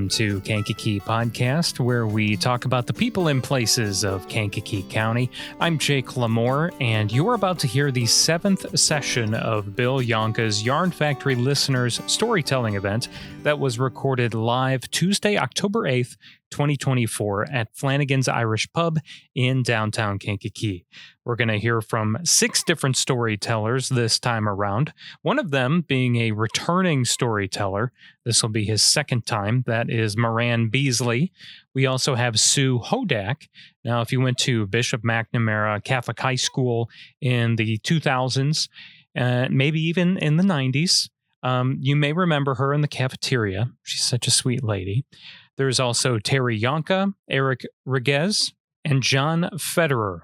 welcome to Kankakee Podcast, where we talk about the people and places of Kankakee County. I'm Jake LaMore, and you're about to hear the 7th session of Bill Yohnka's Yarn Factory Listeners Storytelling event that was recorded live Tuesday, October 8th, 2024 at Flanagan's Irish Pub in downtown Kankakee. We're going to hear from 6 different storytellers this time around, one of them being a returning storyteller. This will be his second time. That is Moran Beasley. We also have Sue Hodak. Now, if you went to Bishop McNamara Catholic High School in the 2000s, maybe even in the 90s, you may remember her in the cafeteria. She's such a sweet lady. There's also Terry Yohnka, Eric Regez, and John Fetterer.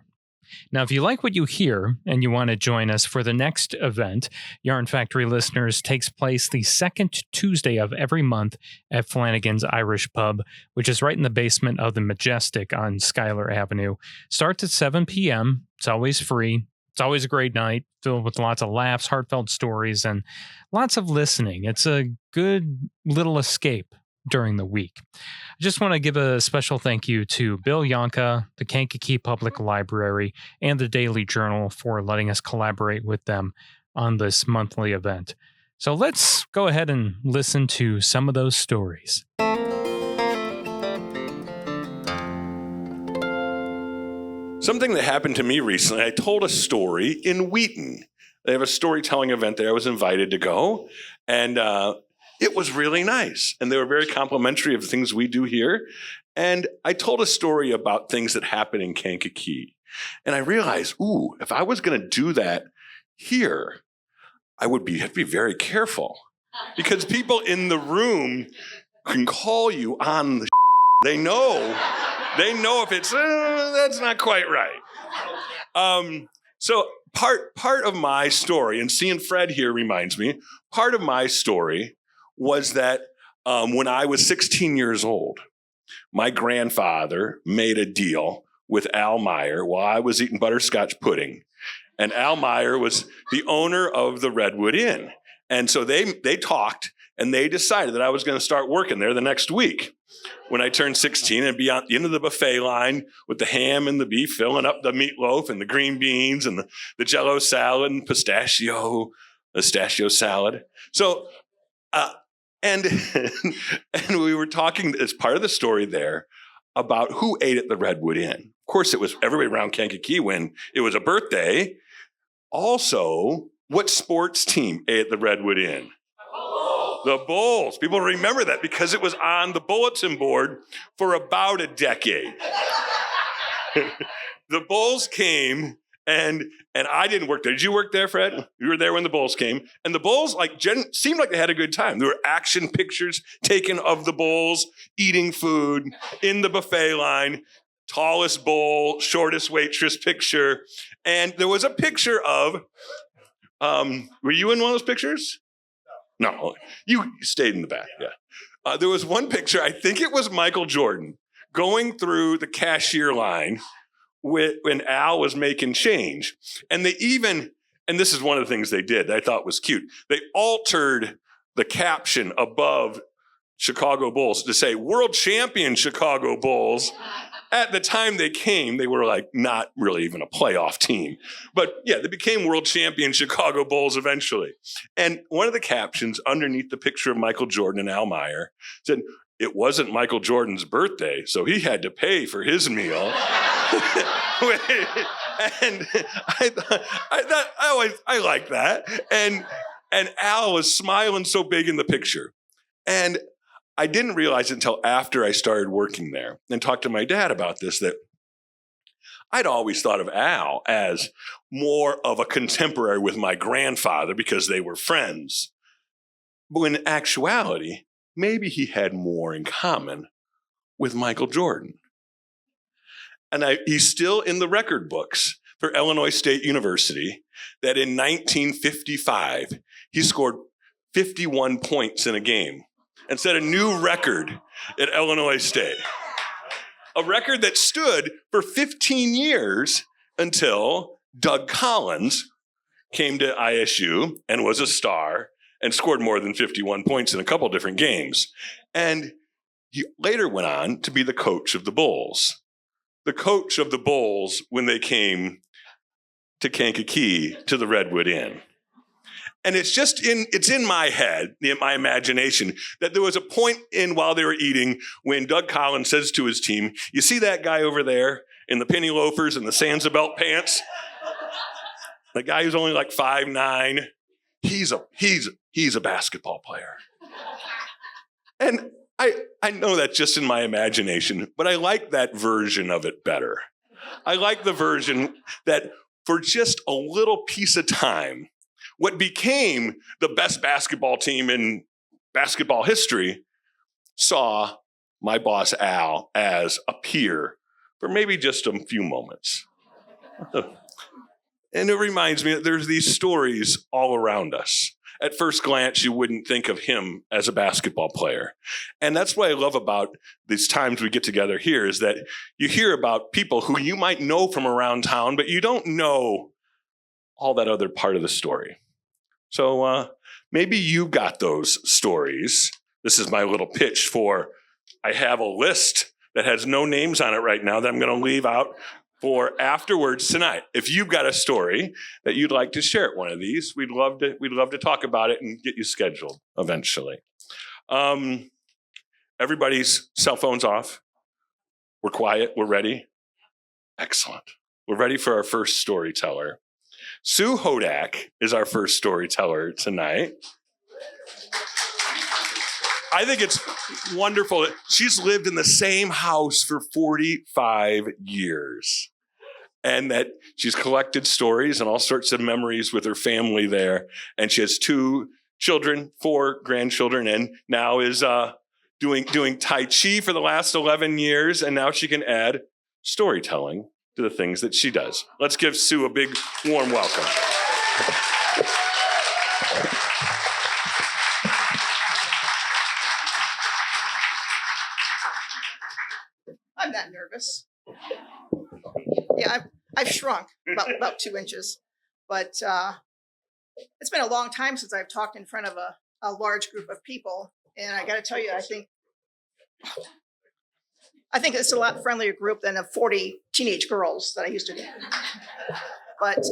Now, if you like what you hear and you want to join us for the next event, Yarn Factory Listeners takes place the second Tuesday of every month at Flanagan's Irish Pub, which is right in the basement of the Majestic on Schuyler Avenue. Starts at 7 p.m. It's always free. It's always a great night, filled with lots of laughs, heartfelt stories, and lots of listening. It's a good little escape during the week. I just want to give a special thank you to Bill Yohnka, the Kankakee Public Library, and the Daily Journal for letting us collaborate with them on this monthly event. So let's go ahead and listen to some of those stories. Something that happened to me recently, I told a story in Wheaton. They have a storytelling event there. I was invited to go, and it was really nice. And they were very complimentary of the things we do here. And I told a story about things that happen in Kankakee. And I realized, if I was going to do that here, I would have to be very careful. Because people in the room can call you on the They know if it's, that's not quite right. So part of my story, and seeing Fred here reminds me, part of my story was that when I was 16 years old, my grandfather made a deal with Al Meyer while I was eating butterscotch pudding. And Al Meyer was the owner of the Redwood Inn. And so they talked, and they decided that I was going to start working there the next week when I turned 16 and be on the end of the buffet line with the ham and the beef, filling up the meatloaf and the green beans and the Jell-O salad and pistachio salad. So, and we were talking as part of the story there about who ate at the Redwood Inn. Of course, it was everybody around Kankakee when it was a birthday. Also, what sports team ate at the Redwood Inn? The Bulls. People remember that because it was on the bulletin board for about a decade. The Bulls came, and I didn't work there. Did you work there, Fred? You were there when the Bulls came. And the Bulls seemed like they had a good time. There were action pictures taken of the Bulls eating food in the buffet line. Tallest bull, shortest waitress picture. And there was a picture of, were you in one of those pictures? No, you stayed in the back, yeah. There was one picture, I think it was Michael Jordan, going through the cashier line when Al was making change. And and this is one of the things they did that I thought was cute. They altered the caption above Chicago Bulls to say, World Champion Chicago Bulls. At the time they came, they were not really even a playoff team. But yeah, they became world champion Chicago Bulls eventually. And one of the captions underneath the picture of Michael Jordan and Al Meyer said, it wasn't Michael Jordan's birthday, so he had to pay for his meal. And I like that. And Al was smiling so big in the picture. And I didn't realize until after I started working there and talked to my dad about this that I'd always thought of Al as more of a contemporary with my grandfather because they were friends. But in actuality, maybe he had more in common with Michael Jordan. And he's still in the record books for Illinois State University that in 1955, he scored 51 points in a game and set a new record at Illinois State. A record that stood for 15 years until Doug Collins came to ISU and was a star and scored more than 51 points in a couple different games. And He later went on to be the coach of the Bulls. The coach of the Bulls when they came to Kankakee to the Redwood Inn. And it's in my head, in my imagination, that there was a point in while they were eating when Doug Collins says to his team, you see that guy over there in the penny loafers and the Sansa belt pants? The guy who's only like 5'9", he's a basketball player. And I know that's just in my imagination, but I like that version of it better. I like the version that for just a little piece of time, what became the best basketball team in basketball history saw my boss Al as a peer for maybe just a few moments. And it reminds me that there's these stories all around us. At first glance, you wouldn't think of him as a basketball player. And that's what I love about these times we get together here is that you hear about people who you might know from around town, but you don't know all that other part of the story. So maybe you got those stories. This is my little pitch for, I have a list that has no names on it right now that I'm going to leave out for afterwards tonight. If you've got a story that you'd like to share at one of these, we'd love to talk about it and get you scheduled eventually. Everybody's cell phones off. We're quiet. We're ready. Excellent. We're ready for our first storyteller. Sue Hodak is our first storyteller tonight. I think it's wonderful that she's lived in the same house for 45 years and that she's collected stories and all sorts of memories with her family there. And she has 2 children, 4 grandchildren, and now is doing Tai Chi for the last 11 years. And now she can add storytelling to the things that she does. Let's give Sue a big, warm welcome. I'm not nervous. Yeah, I've shrunk about 2 inches, but it's been a long time since I've talked in front of a large group of people, and I got to tell you, I think it's a lot friendlier group than the 40 teenage girls that I used to do. But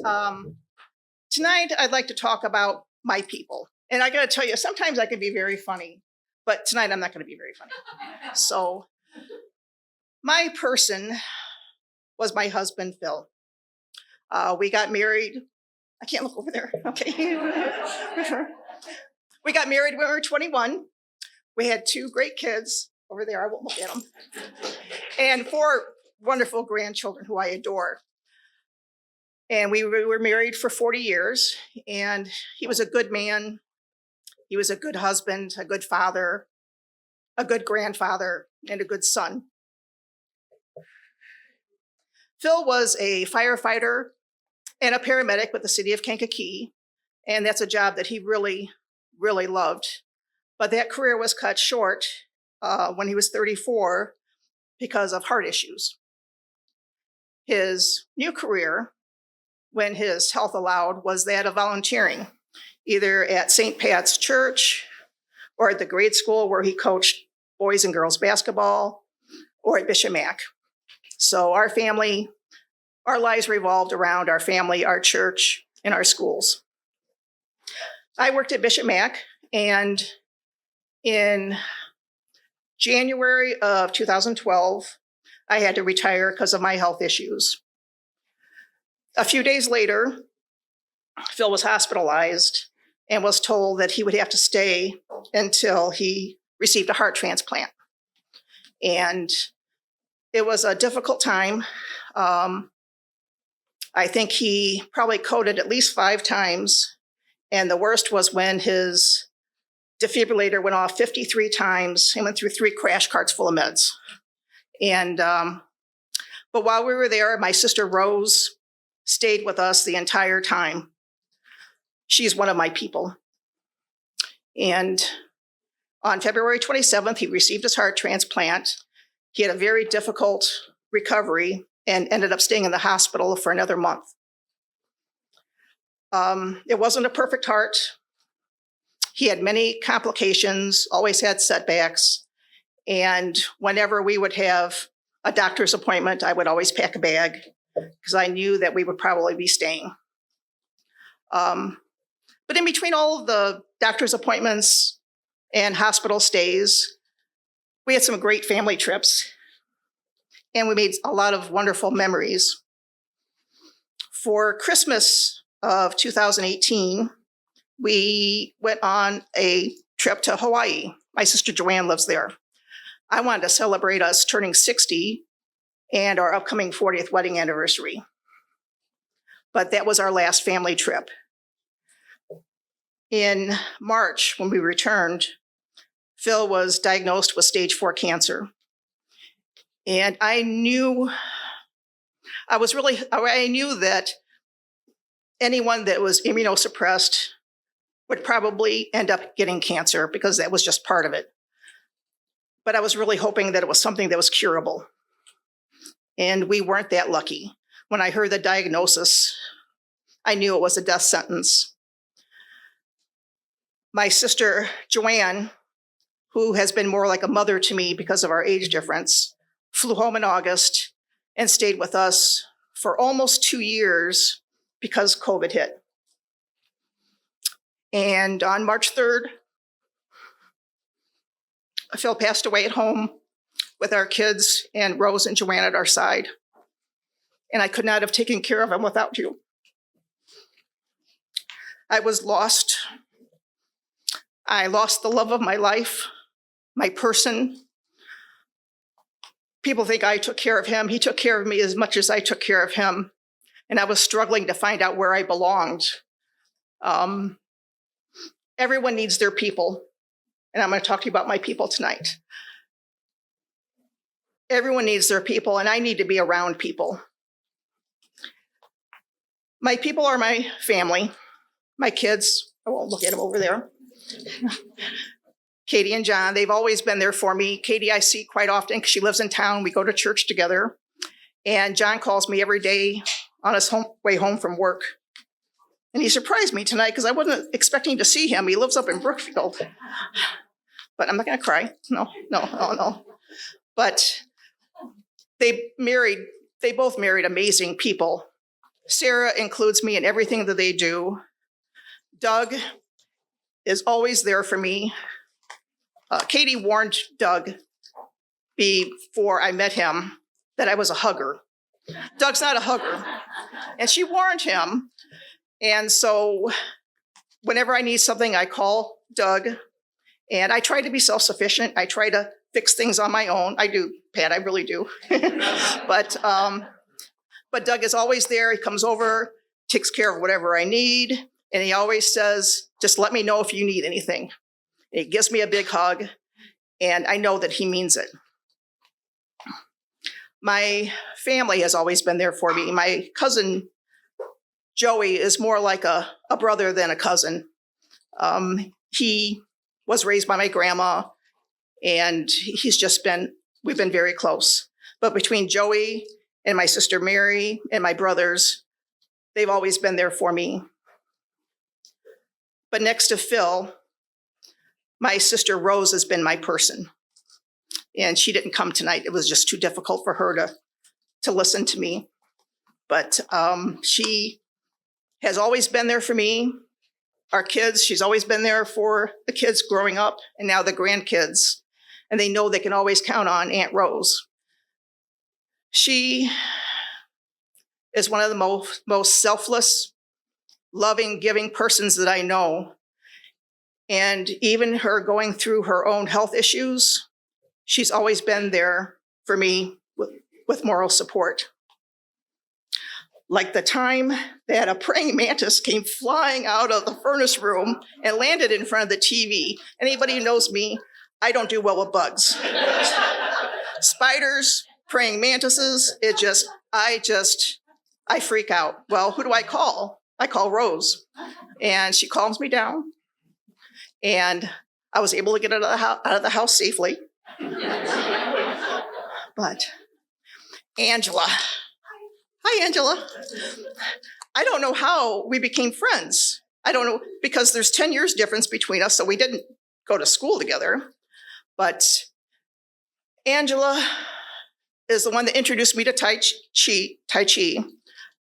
tonight, I'd like to talk about my people, and I got to tell you, sometimes I can be very funny, but tonight I'm not going to be very funny. So. My person was my husband, Phil. We got married. I can't look over there. Okay. We got married when we were 21. We had 2 great kids over there. I won't look at them. And 4 wonderful grandchildren who I adore. And we were married for 40 years. And he was a good man. He was a good husband, a good father, a good grandfather, and a good son. Phil was a firefighter and a paramedic with the city of Kankakee, and that's a job that he really, really loved. But that career was cut short when he was 34 because of heart issues. His new career, when his health allowed, was that of volunteering, either at St. Pat's Church or at the grade school where he coached boys and girls basketball, or at Bishop Mack. So our family, our lives revolved around our family, our church, and our schools. I worked at Bishop Mack, and in January of 2012, I had to retire because of my health issues. A few days later, Phil was hospitalized and was told that he would have to stay until he received a heart transplant. And it was a difficult time. I think he probably coded at least 5 times. And the worst was when his defibrillator went off 53 times and went through 3 crash carts full of meds. And, but while we were there, my sister Rose stayed with us the entire time. She's one of my people. And on February 27th, he received his heart transplant. He had a very difficult recovery and ended up staying in the hospital for another month. It wasn't a perfect heart. He had many complications, always had setbacks, And whenever we would have a doctor's appointment, I would always pack a bag because I knew that we would probably be staying. But in between all of the doctor's appointments and hospital stays, we had some great family trips, and we made a lot of wonderful memories. For Christmas of 2018, we went on a trip to Hawaii. My sister Joanne lives there. I wanted to celebrate us turning 60 and our upcoming 40th wedding anniversary. But that was our last family trip. In March, when we returned, Phil was diagnosed with stage 4 cancer. And I knew that anyone that was immunosuppressed would probably end up getting cancer because that was just part of it. But I was really hoping that it was something that was curable. And we weren't that lucky. When I heard the diagnosis, I knew it was a death sentence. My sister, Joanne, who has been more like a mother to me because of our age difference, flew home in August and stayed with us for almost 2 years because COVID hit. And on March 3rd, Phil passed away at home with our kids and Rose and Joanne at our side. And I could not have taken care of him without you. I was lost. I lost the love of my life, my person. People think I took care of him. He took care of me as much as I took care of him. And I was struggling to find out where I belonged. Everyone needs their people. And I'm going to talk to you about my people tonight. Everyone needs their people, and I need to be around people. My people are my family, my kids. I won't look at them over there. Katie and John, they've always been there for me. Katie I see quite often because she lives in town. We go to church together. And John calls me every day on his way home from work. And he surprised me tonight because I wasn't expecting to see him. He lives up in Brookfield. But I'm not going to cry. No. But they both married amazing people. Sarah includes me in everything that they do. Doug is always there for me. Katie warned Doug before I met him that I was a hugger. Doug's not a hugger. And she warned him. And so whenever I need something, I call Doug. And I try to be self-sufficient. I try to fix things on my own. I do, Pat, I really do. But Doug is always there. He comes over, takes care of whatever I need. And he always says, just let me know if you need anything. And he gives me a big hug. And I know that he means it. My family has always been there for me. My cousin, Joey, is more like a brother than a cousin. He was raised by my grandma, and we've been very close. But between Joey and my sister Mary and my brothers, they've always been there for me. But next to Phil, my sister Rose has been my person. And she didn't come tonight. It was just too difficult for her to listen to me. But she has always been there for me. Our kids, she's always been there for the kids growing up and now the grandkids. And they know they can always count on Aunt Rose. She is one of the most selfless, loving, giving persons that I know. And even her going through her own health issues, she's always been there for me with moral support. Like the time that a praying mantis came flying out of the furnace room and landed in front of the TV. Anybody who knows me, I don't do well with bugs. Spiders, praying mantises, I freak out. Well, who do I call? I call Rose. And she calms me down. And I was able to get out of the house safely. But Angela. Hi, Angela. I don't know how we became friends. I don't know, because there's 10 years difference between us, so we didn't go to school together. But Angela is the one that introduced me to Tai Chi.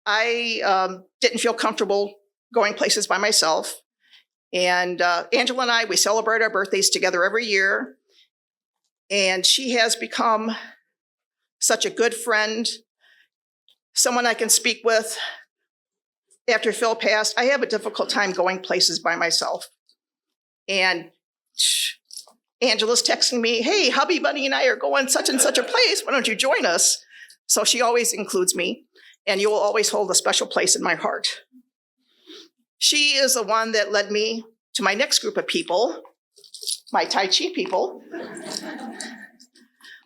I didn't feel comfortable going places by myself. And Angela and I, we celebrate our birthdays together every year. And she has become such a good friend, someone I can speak with. After Phil passed, I have a difficult time going places by myself. And Angela's texting me, hey, hubby buddy and I are going such and such a place. Why don't you join us? So she always includes me, and you will always hold a special place in my heart. She is the one that led me to my next group of people, my Tai Chi people.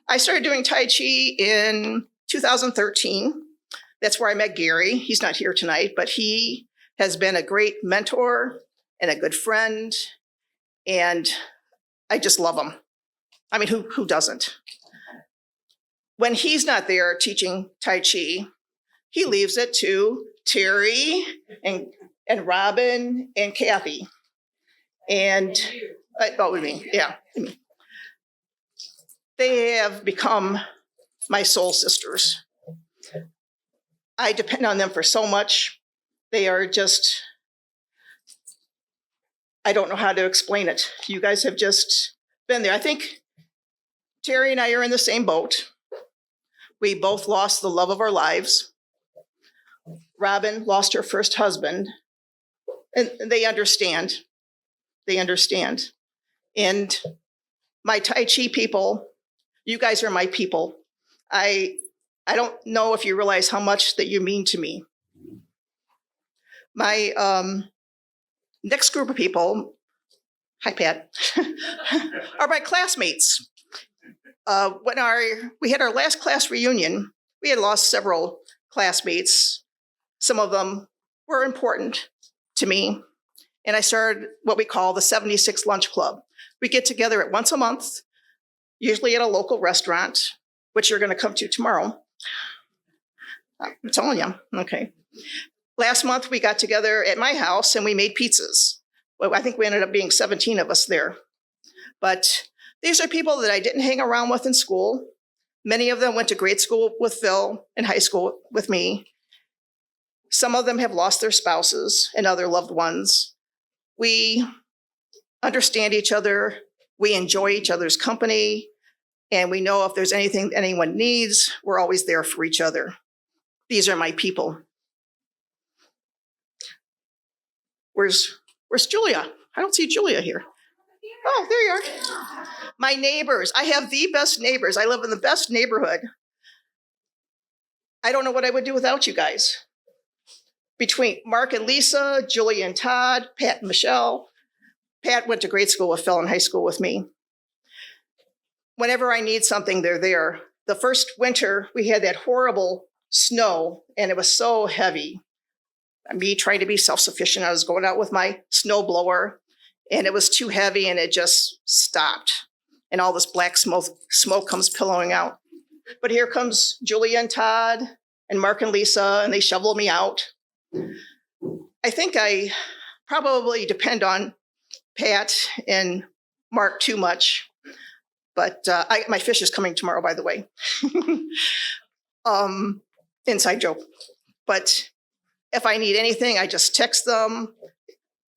I started doing Tai Chi in 2013. That's where I met Gary. He's not here tonight, but he has been a great mentor and a good friend, and I just love him. I mean, who doesn't? When he's not there teaching Tai Chi, he leaves it to Terry and Robin and Kathy. And, they have become my soul sisters. I depend on them for so much. They are just, I don't know how to explain it. You guys have just been there. I think Terry and I are in the same boat. We both lost the love of our lives. Robin lost her first husband, and they understand. They understand. And my Tai Chi people, you guys are my people. I don't know if you realize how much that you mean to me. My next group of people, hi Pat, are my classmates. When we had our last class reunion, we had lost several classmates. Some of them were important to me. And I started what we call the 76 Lunch Club. We get together at once a month, usually at a local restaurant, which you're going to come to tomorrow. I'm telling you, okay. Last month, we got together at my house and we made pizzas. Well, I think we ended up being 17 of us there. But these are people that I didn't hang around with in school. Many of them went to grade school with Phil and high school with me. Some of them have lost their spouses and other loved ones. We understand each other. We enjoy each other's company. And we know if there's anything anyone needs, we're always there for each other. These are my people. Where's Julia? I don't see Julia here. Oh, there you are. My neighbors. I have the best neighbors. I live in the best neighborhood. I don't know what I would do without you guys. Between Mark and Lisa, Julia and Todd, Pat and Michelle. Pat went to grade school with Phil and high school with me. Whenever I need something, they're there. The first winter, we had that horrible snow, and it was so heavy. Me trying to be self-sufficient, I was going out with my snow blower, and it was too heavy, and it just stopped. And all this black smoke comes pillowing out. But here comes Julia and Todd and Mark and Lisa, and they shovel me out. I think I probably depend on Pat and Mark too much. But my fish is coming tomorrow, by the way. Inside joke. But if I need anything, I just text them.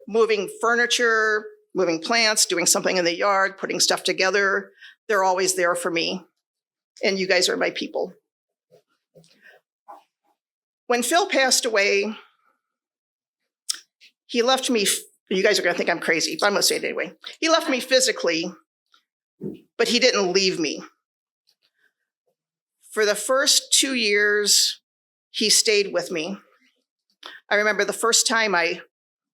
Moving furniture, moving plants, doing something in the yard, putting stuff together. They're always there for me. And you guys are my people. When Phil passed away, he left me, you guys are going to think I'm crazy, but I'm going to say it anyway. He left me physically, but he didn't leave me. For the first 2 years, he stayed with me. I remember the first time I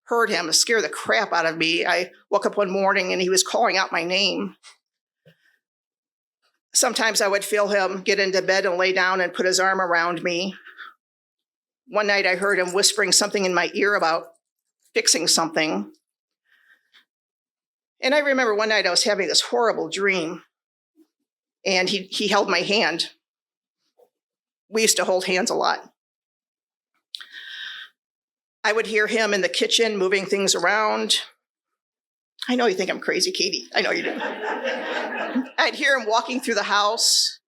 heard him, it scared the crap out of me. I woke up one morning and he was calling out my name. Sometimes I would feel him get into bed and lay down and put his arm around me. One night I heard him whispering something in my ear about fixing something. And I remember one night I was having this horrible dream, and he held my hand. We used to hold hands a lot. I would hear him in the kitchen moving things around. I know you think I'm crazy, Katie. I know you do. I'd hear him walking through the house.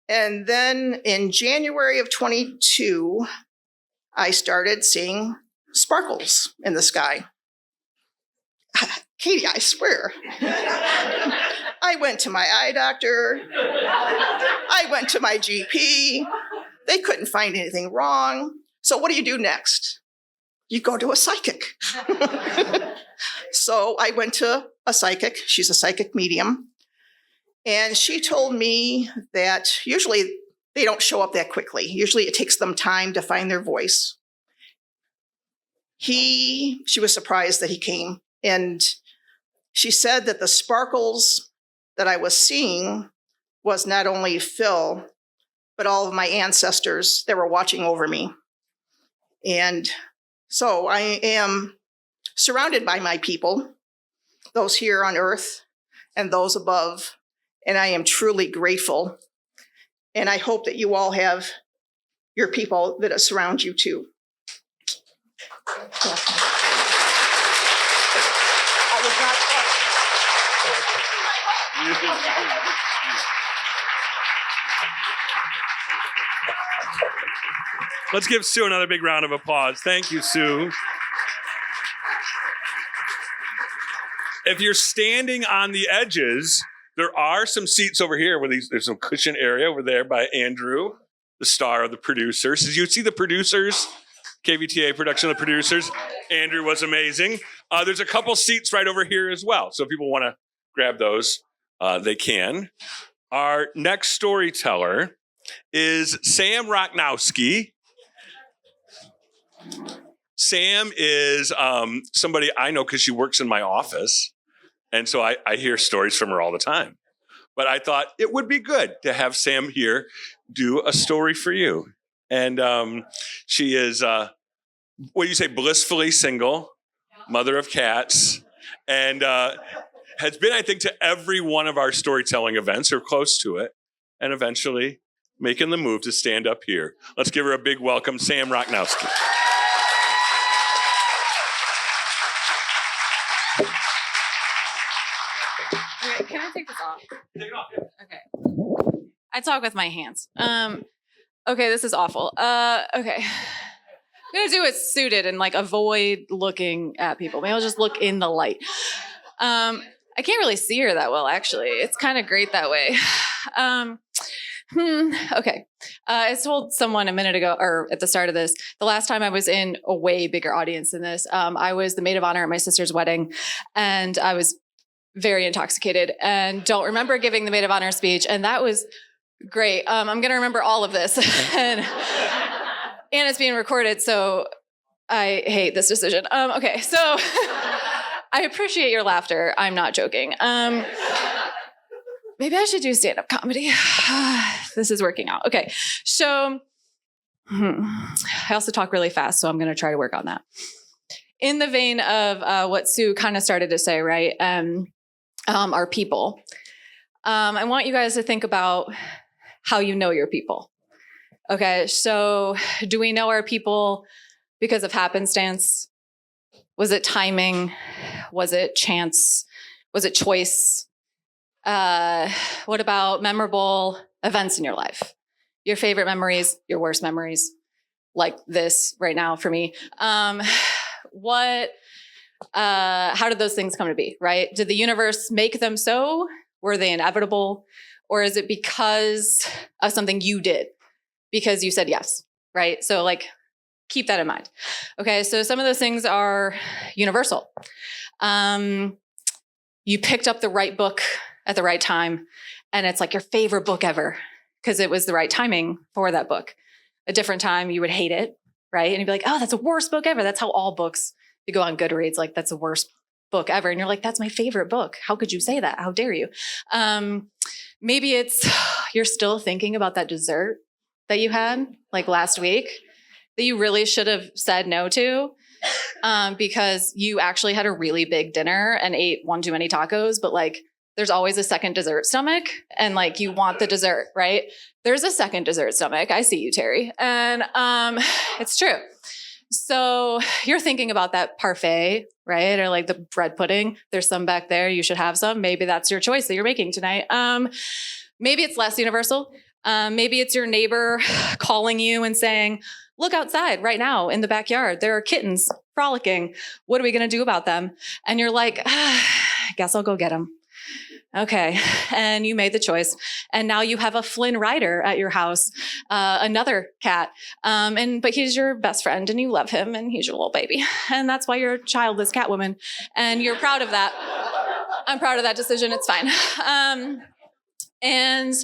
And then in January of 22, I started seeing sparkles in the sky. Katie, I swear. I went to my eye doctor. I went to my GP. They couldn't find anything wrong. So what do you do next? You go to a psychic. So I went to a psychic. She's a psychic medium. And she told me that usually they don't show up that quickly. Usually it takes them time to find their voice. She was surprised that he came. And she said that the sparkles that I was seeing was not only Phil, but all of my ancestors that were watching over me. And so I am surrounded by my people, those here on earth and those above. And I am truly grateful. And I hope that you all have your people that surround you too. Let's give Sue another big round of applause. Thank you, Sue. If you're standing on the edges, there are some seats over here where there's some cushion area over there by Andrew, the star of the producers. Did you see the producers? KVTA production of the producers. Andrew was amazing. There's a couple seats right over here as well. So if people want to grab those, they can. Our next storyteller is Sam Rocknowski. Sam is somebody I know because she works in my office. And so I hear stories from her all the time. But I thought it would be good to have Sam here do a story for you. And she is, what do you say, blissfully single, mother of cats, and has been, I think, to every one of our storytelling events or close to it, and eventually making the move to stand up here. Let's give her a big welcome, Sam Rocknowski. Can I take this off? Take it off, yeah. Okay. I talk with my hands. Okay, this is awful. Okay. I'm gonna do it suited and like avoid looking at people. Maybe I'll just look in the light. I can't really see her that well, actually. It's kind of great that way. Okay. I told someone a minute ago, or at the start of this, the last time I was in a way bigger audience than this, I was the maid of honor at my sister's wedding, and I was very intoxicated and don't remember giving the maid of honor speech. And that was great. I'm going to remember all of this. and it's being recorded, so I hate this decision. Okay, so I appreciate your laughter. I'm not joking. Maybe I should do stand-up comedy. This is working out. Okay, so I also talk really fast, so I'm going to try to work on that. In the vein of what Sue kind of started to say, right? Our people. I want you guys to think about how you know your people. Okay, so do we know our people because of happenstance? Was it timing? Was it chance? Was it choice? What about memorable events in your life? Your favorite memories, your worst memories, like this right now for me. How did those things come to be, right? Did the universe make them so? Were they inevitable? Or is it because of something you did? Because you said yes, right? So like, keep that in mind. Okay, so some of those things are universal. You picked up the right book at the right time, and it's like your favorite book ever because it was the right timing for that book. A different time, you would hate it, right? And you'd be like, oh, that's the worst book ever. That's how all books, you go on Goodreads, like that's the worst book ever. And you're like, that's my favorite book. How could you say that? How dare you? Maybe it's you're still thinking about that dessert that you had like last week that you really should have said no to because you actually had a really big dinner and ate one too many tacos, but like there's always a second dessert stomach and like you want the dessert, right? There's a second dessert stomach. I see you, Terry. And it's true. So you're thinking about that parfait, right? Or like the bread pudding. There's some back there. You should have some. Maybe that's your choice that you're making tonight. Maybe it's less universal. Maybe it's your neighbor calling you and saying, look outside right now in the backyard. There are kittens frolicking. What are we going to do about them? And you're like, I guess I'll go get them. Okay. And you made the choice. And now you have a Flynn Rider at your house, another cat. But he's your best friend and you love him and he's your little baby. And that's why you're a childless Catwoman. And you're proud of that. I'm proud of that decision. It's fine. And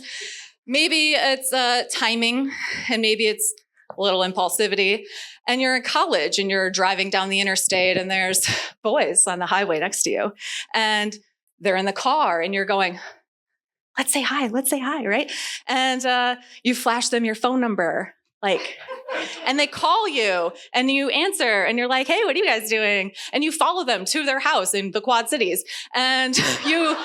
maybe it's timing and maybe it's a little impulsivity. And you're in college and you're driving down the interstate and there's boys on the highway next to you. And they're in the car and you're going, let's say hi, right? And you flash them your phone number, and they call you and you answer and you're like, hey, what are you guys doing? And you follow them to their house in the Quad Cities and you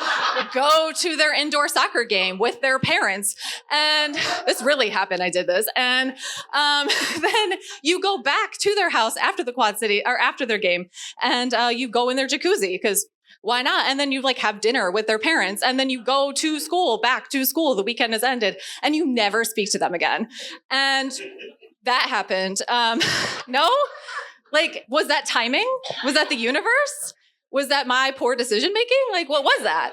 go to their indoor soccer game with their parents. And this really happened. I did this. And then you go back to their house after the Quad City or after their game and you go in their jacuzzi because why not? And then you have dinner with their parents and then you go to school, back to school. The weekend has ended and you never speak to them again. And that happened. No? Was that timing? Was that the universe? Was that my poor decision making? What was that?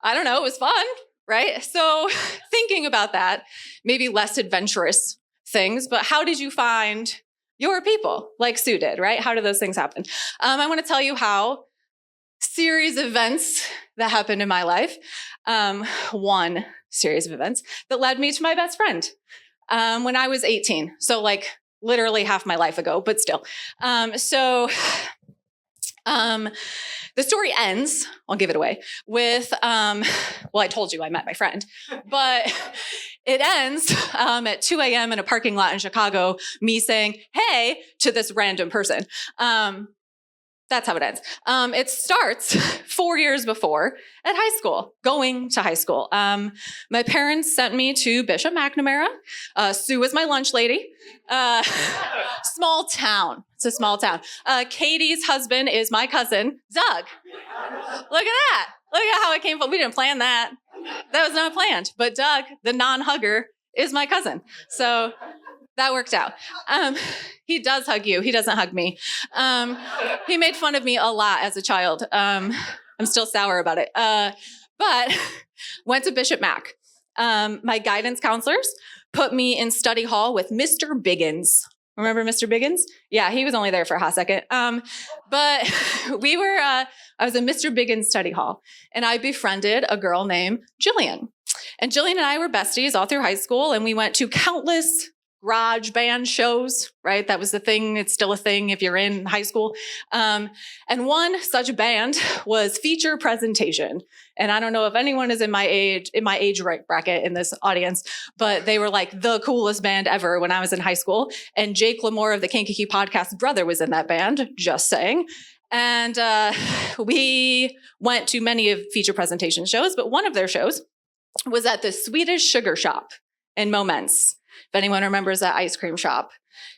I don't know. It was fun, right? So thinking about that, maybe less adventurous things, but how did you find your people like Sue did, right? How did those things happen? I want to tell you how series of events that happened in my life. One series of events that led me to my best friend when I was 18. So literally half my life ago, but still. The story ends, I'll give it away, with, I told you I met my friend, but it ends at 2 a.m. in a parking lot in Chicago, me saying, hey, to this random person. That's how it ends. It starts 4 years before at high school, going to high school. My parents sent me to Bishop McNamara. Sue was my lunch lady. Small town. It's a small town. Katie's husband is my cousin, Doug. Look at that. Look at how it came from. We didn't plan that. That was not planned. But Doug, the non-hugger, is my cousin. So that worked out. He does hug you. He doesn't hug me. He made fun of me a lot as a child. I'm still sour about it. But went to Bishop Mac. My guidance counselors put me in study hall with Mr. Biggins. Remember Mr. Biggins? Yeah, he was only there for a hot second. But I was in Mr. Biggins study hall and I befriended a girl named Jillian. And Jillian and I were besties all through high school and we went to countless garage band shows, right? That was the thing. It's still a thing if you're in high school. And one such band was Feature Presentation. And I don't know if anyone is in my age bracket in this audience, but they were the coolest band ever when I was in high school. And Jake LaMore of the Kankakee Podcast brother was in that band, just saying. And we went to many of Feature Presentation shows, but one of their shows was at the Swedish Sugar Shop in Moments. If anyone remembers that ice cream shop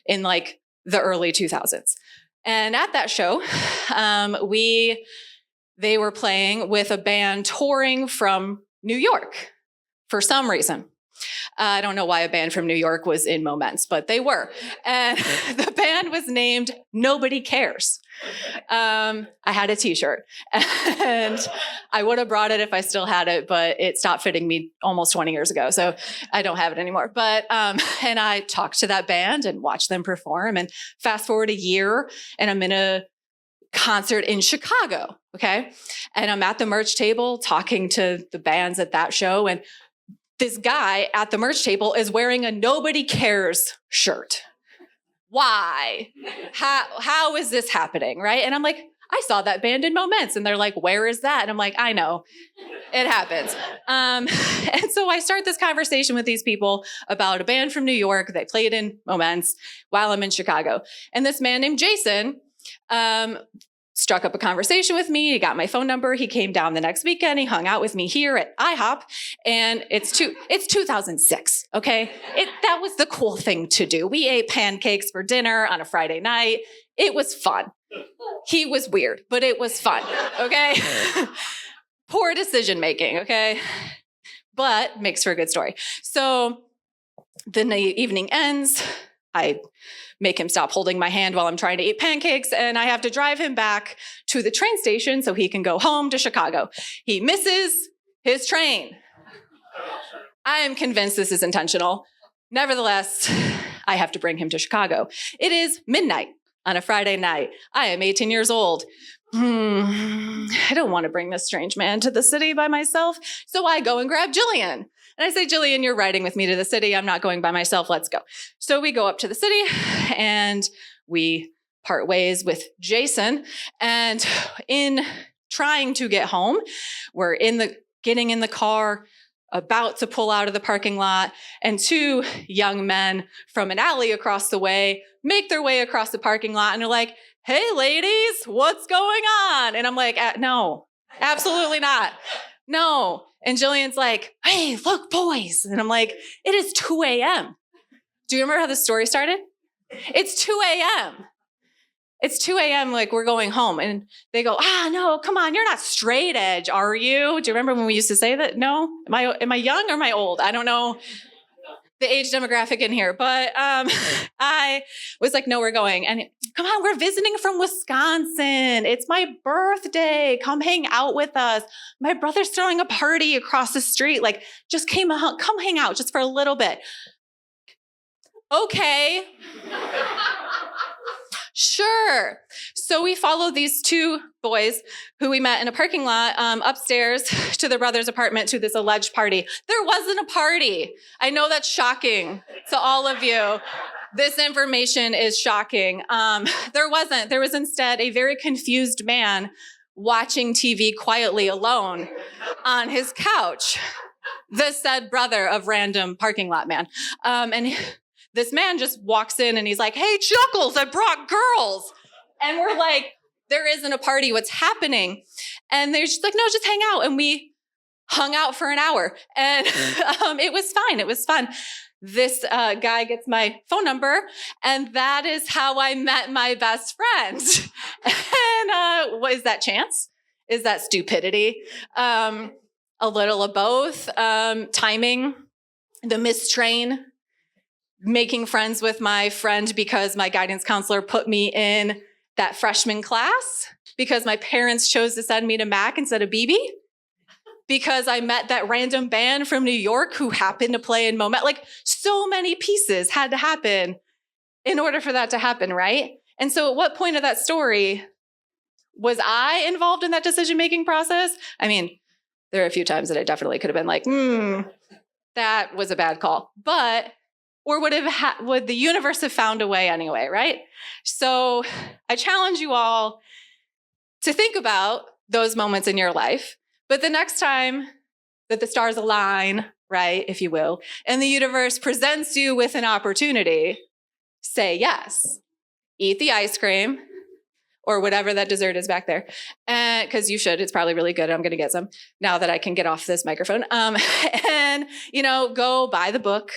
in the early 2000s. And at that show, they were playing with a band touring from New York for some reason. I don't know why a band from New York was in Moments, but they were. And the band was named Nobody Cares. I had a t-shirt and I would have brought it if I still had it, but it stopped fitting me almost 20 years ago. So I don't have it anymore. But, and I talked to that band and watched them perform and fast forward a year and I'm in a concert in Chicago. Okay. And I'm at the merch table talking to the bands at that show. And this guy at the merch table is wearing a Nobody Cares shirt. Why? How is this happening? Right. And I'm like, I saw that band in Moments. And they're like, where is that? And I'm like, I know. It happens. And so I start this conversation with these people about a band from New York. They played in Moments while I'm in Chicago. And this man named Jason struck up a conversation with me. He got my phone number. He came down the next weekend. He hung out with me here at IHOP. And it's 2006, okay? That was the cool thing to do. We ate pancakes for dinner on a Friday night. It was fun. He was weird, but it was fun, okay? Poor decision making, okay? But makes for a good story. So the evening ends. I make him stop holding my hand while I'm trying to eat pancakes, and I have to drive him back to the train station so he can go home to Chicago. He misses his train. I am convinced this is intentional. Nevertheless, I have to bring him to Chicago. It is midnight on a Friday night. I am 18 years old. I don't want to bring this strange man to the city by myself, so I go and grab Jillian. And I say, Jillian, you're riding with me to the city. I'm not going by myself. Let's go. So we go up to the city and we part ways with Jason. And in trying to get home, we're getting in the car, about to pull out of the parking lot, and two young men from an alley across the way make their way across the parking lot and are like, hey, ladies, what's going on? And I'm like, no, absolutely not. No. And Jillian's like, hey, look, boys. And I'm like, it is 2 a.m. Do you remember how the story started? It's 2 a.m. It's 2 a.m. Like, we're going home. And they go, no, come on. You're not straight edge, are you? Do you remember when we used to say that? No? Am I young or am I old? I don't know the age demographic in here. But I was like, no, we're going. And come on, we're visiting from Wisconsin. It's my birthday. Come hang out with us. My brother's throwing a party across the street. Like, just come hang out just for a little bit. Okay. Sure. So we followed these two boys who we met in a parking lot upstairs to their brother's apartment to this alleged party. There wasn't a party. I know that's shocking to all of you. This information is shocking. There wasn't. There was instead a very confused man watching TV quietly alone on his couch. The said brother of random parking lot man. And this man just walks in and he's like, hey, Chuckles, I brought girls. And we're like, there isn't a party. What's happening? And they're just like, no, just hang out. And we hung out for an hour. And it was fine. It was fun. This guy gets my phone number. And that is how I met my best friend. And what is that chance? Is that stupidity? A little of both. Timing, the missed train, making friends with my friend because my guidance counselor put me in that freshman class, because my parents chose to send me to Mac instead of BB, because I met that random band from New York who happened to play in Moment. Like, so many pieces had to happen in order for that to happen, right? And so at what point of that story was I involved in that decision-making process? I mean, there are a few times that I definitely could have been like, that was a bad call. Or would the universe have found a way anyway, right? So I challenge you all to think about those moments in your life. But the next time that the stars align, right, if you will, and the universe presents you with an opportunity, say yes. Eat the ice cream or whatever that dessert is back there. Because you should. It's probably really good. I'm going to get some now that I can get off this microphone. And, go buy the book.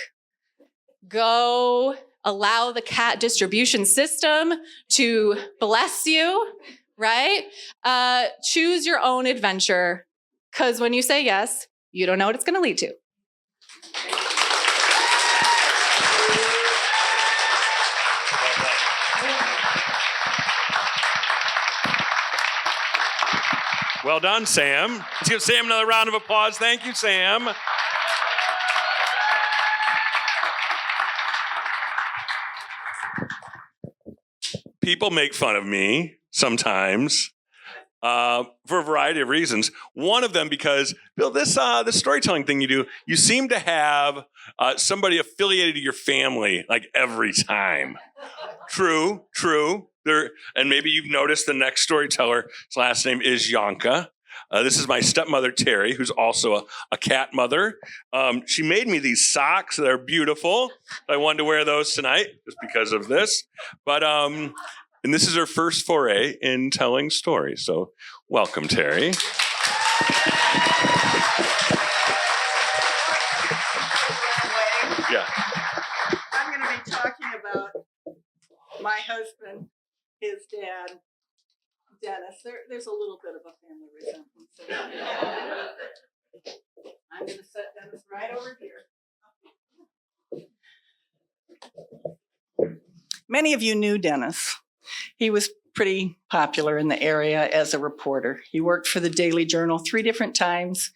Go allow the cat distribution system to bless you, right? Choose your own adventure, because when you say yes, you don't know what it's going to lead to. Well done, Sam. Let's give Sam another round of applause. Thank you, Sam. People make fun of me sometimes for a variety of reasons. One of them because, Bill, this storytelling thing you do, you seem to have somebody affiliated to your family like every time. True. And maybe you've noticed the next storyteller's last name is Yohnka. This is my stepmother, Terry, who's also a cat mother. She made me these socks that are beautiful. I wanted to wear those tonight just because of this. But And this is her first foray in telling stories. So welcome, Terry. Yeah. I'm going to be talking about my husband, his dad, Dennis. There's a little bit of a family resemblance. I'm going to set Dennis right over here. Many of you knew Dennis. He was pretty popular in the area as a reporter. He worked for the Daily Journal 3 different times,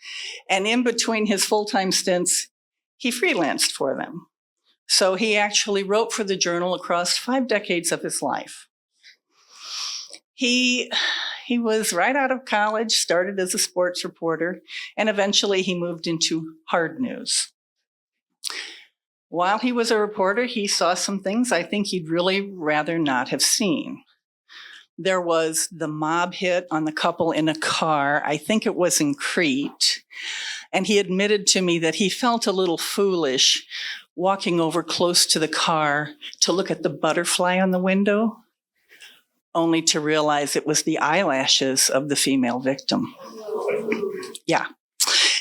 and in between his full-time stints, he freelanced for them. So he actually wrote for the Journal across 5 decades of his life. He was right out of college, started as a sports reporter, and eventually he moved into hard news. While he was a reporter, he saw some things I think he'd really rather not have seen. There was the mob hit on the couple in a car. I think it was in Crete. And he admitted to me that he felt a little foolish walking over close to the car to look at the butterfly on the window, only to realize it was the eyelashes of the female victim. Yeah.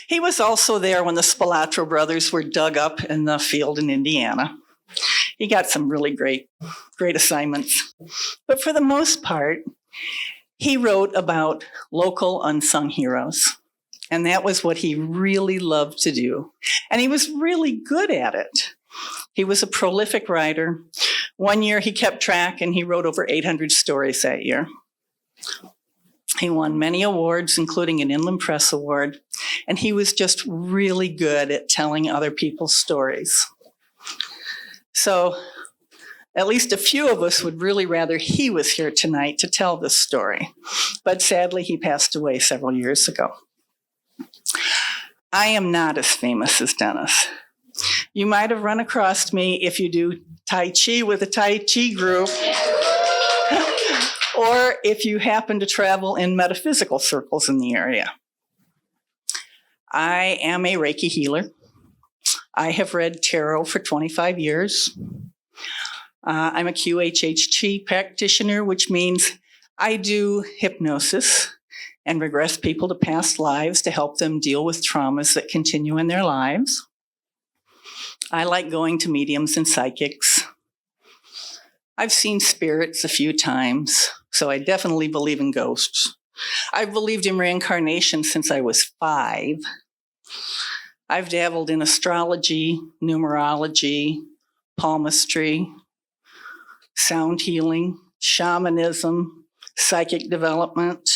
He was also there when the Spalatro brothers were dug up in the field in Indiana. He got some really great assignments. But for the most part, he wrote about local unsung heroes. And that was what he really loved to do. And he was really good at it. He was a prolific writer. One year he kept track and he wrote over 800 stories that year. He won many awards, including an Inland Press Award. And he was just really good at telling other people's stories. So at least a few of us would really rather he was here tonight to tell this story. But sadly, he passed away several years ago. I am not as famous as Dennis. You might have run across me if you do Tai Chi with a Tai Chi group, or if you happen to travel in metaphysical circles in the area. I am a Reiki healer. I have read tarot for 25 years. I'm a QHHT practitioner, which means I do hypnosis and regress people to past lives to help them deal with traumas that continue in their lives. I like going to mediums and psychics. I've seen spirits a few times, so I definitely believe in ghosts. I've believed in reincarnation since I was 5. I've dabbled in astrology, numerology, palmistry, sound healing, shamanism, psychic development.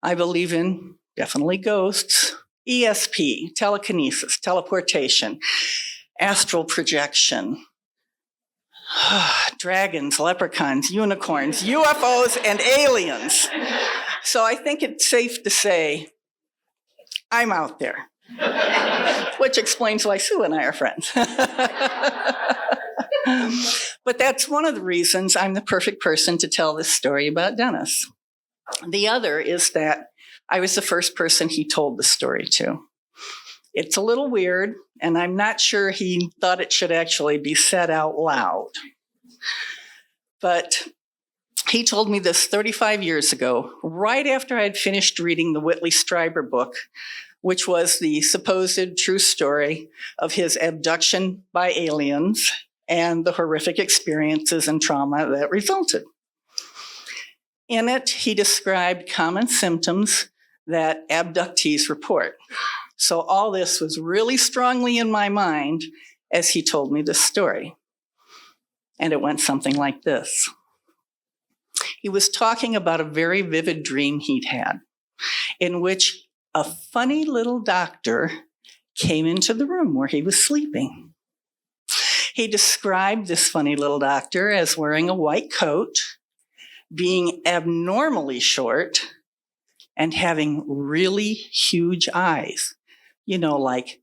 I believe in, definitely, ghosts, ESP, telekinesis, teleportation, astral projection, dragons, leprechauns, unicorns, UFOs, and aliens. So I think it's safe to say I'm out there, which explains why Sue and I are friends. But that's one of the reasons I'm the perfect person to tell this story about Dennis. The other is that I was the first person he told the story to. It's a little weird, and I'm not sure he thought it should actually be said out loud. But he told me this 35 years ago, right after I had finished reading the Whitley Strieber book, which was the supposed true story of his abduction by aliens and the horrific experiences and trauma that resulted. In it, he described common symptoms that abductees report. So all this was really strongly in my mind as he told me this story. And it went something like this. He was talking about a very vivid dream he'd had, in which a funny little doctor came into the room where he was sleeping. He described this funny little doctor as wearing a white coat, being abnormally short, and having really huge eyes, like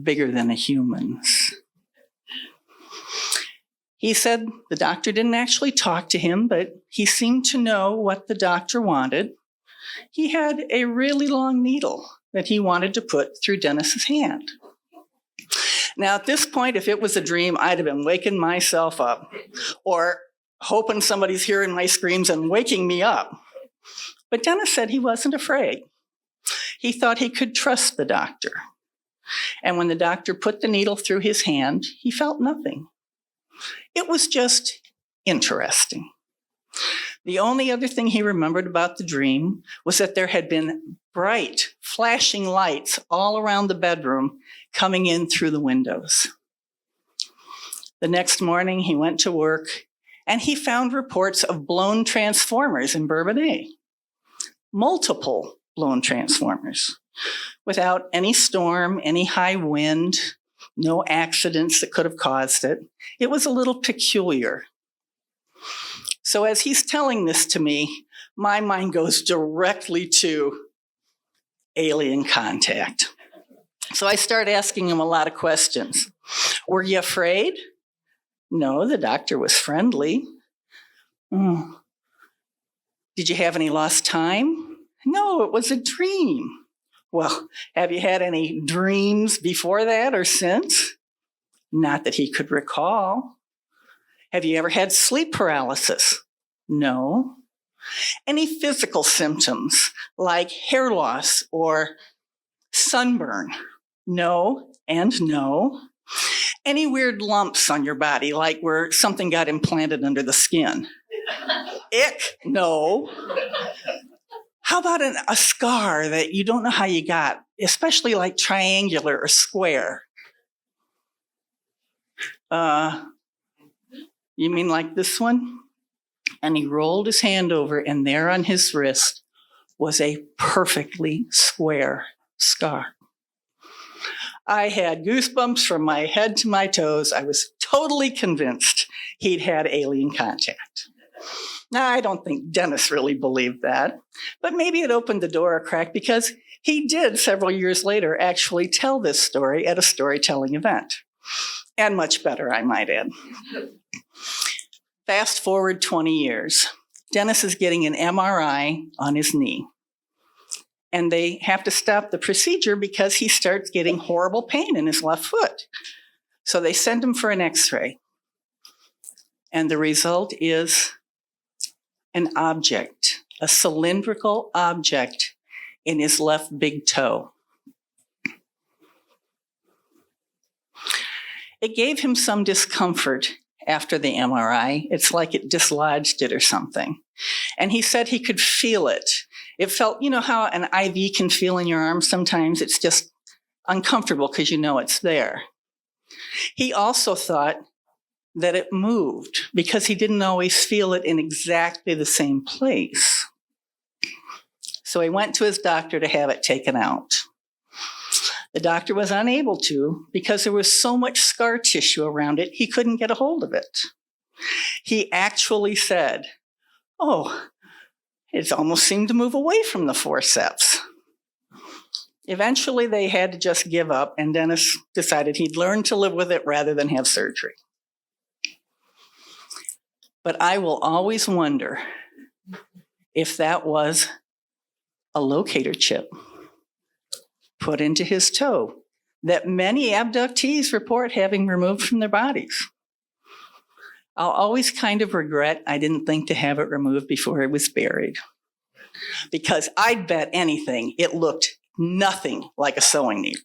bigger than a human's. He said the doctor didn't actually talk to him, but he seemed to know what the doctor wanted. He had a really long needle that he wanted to put through Dennis's hand. Now, at this point, if it was a dream, I'd have been waking myself up, or hoping somebody's hearing my screams and waking me up. But Dennis said he wasn't afraid. He thought he could trust the doctor. And when the doctor put the needle through his hand, he felt nothing. It was just interesting. The only other thing he remembered about the dream was that there had been bright, flashing lights all around the bedroom coming in through the windows. The next morning, he went to work, and he found reports of blown transformers in Bourbonnais. Multiple blown transformers, without any storm, any high wind, no accidents that could have caused it. It was a little peculiar. So as he's telling this to me, my mind goes directly to alien contact. So I start asking him a lot of questions. Were you afraid? No, the doctor was friendly. Oh. Did you have any lost time? No, it was a dream. Well, have you had any dreams before that or since? Not that he could recall. Have you ever had sleep paralysis? No. Any physical symptoms like hair loss or sunburn? No and no. Any weird lumps on your body, like where something got implanted under the skin? Ick, no. How about a scar that you don't know how you got, especially like triangular or square? You mean like this one? And he rolled his hand over, and there on his wrist was a perfectly square scar. I had goosebumps from my head to my toes. I was totally convinced he'd had alien contact. Now, I don't think Dennis really believed that, but maybe it opened the door a crack because he did several years later actually tell this story at a storytelling event. And much better, I might add. Fast forward 20 years. Dennis is getting an MRI on his knee. And they have to stop the procedure because he starts getting horrible pain in his left foot. So they send him for an X-ray. And the result is an object, a cylindrical object in his left big toe. It gave him some discomfort after the MRI. It's like it dislodged it or something. And he said he could feel it. It felt, you know how an IV can feel in your arm sometimes? It's just uncomfortable because you know it's there. He also thought that it moved because he didn't always feel it in exactly the same place. So he went to his doctor to have it taken out. The doctor was unable to because there was so much scar tissue around it, he couldn't get a hold of it. He actually said, "Oh, it almost seemed to move away from the forceps." Eventually, they had to just give up, and Dennis decided he'd learn to live with it rather than have surgery. But I will always wonder if that was a locator chip put into his toe that many abductees report having removed from their bodies. I'll always kind of regret I didn't think to have it removed before it was buried, because I'd bet anything it looked nothing like a sewing needle.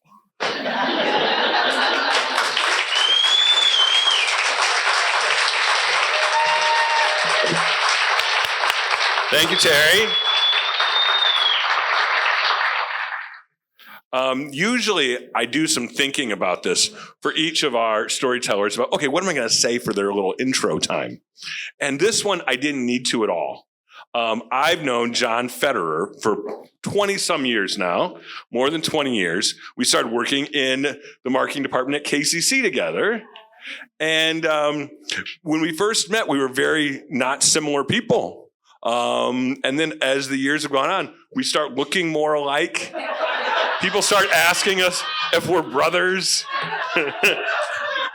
Thank you, Terry. Usually I do some thinking about this for each of our storytellers about, okay, what am I going to say for their little intro time? And this one, I didn't need to at all. I've known John Fetterer for 20 some years now, more than 20 years. We started working in the marketing department at KCC together. And when we first met, we were very not similar people. And then as the years have gone on, we start looking more alike. People start asking us if we're brothers.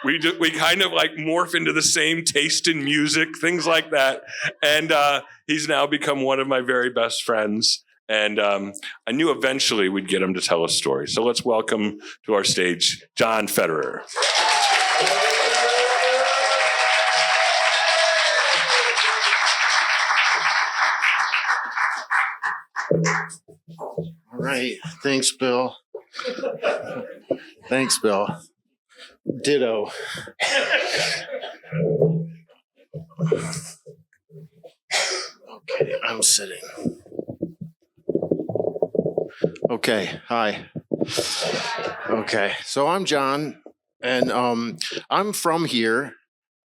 We kind of like morph into the same taste in music, things like that. And he's now become one of my very best friends. And I knew eventually we'd get him to tell a story. So let's welcome to our stage, John Fetterer. right. Thanks, Bill. Thanks, Bill. Ditto. Okay, I'm sitting. Okay, hi. Okay, so I'm John, and I'm from here.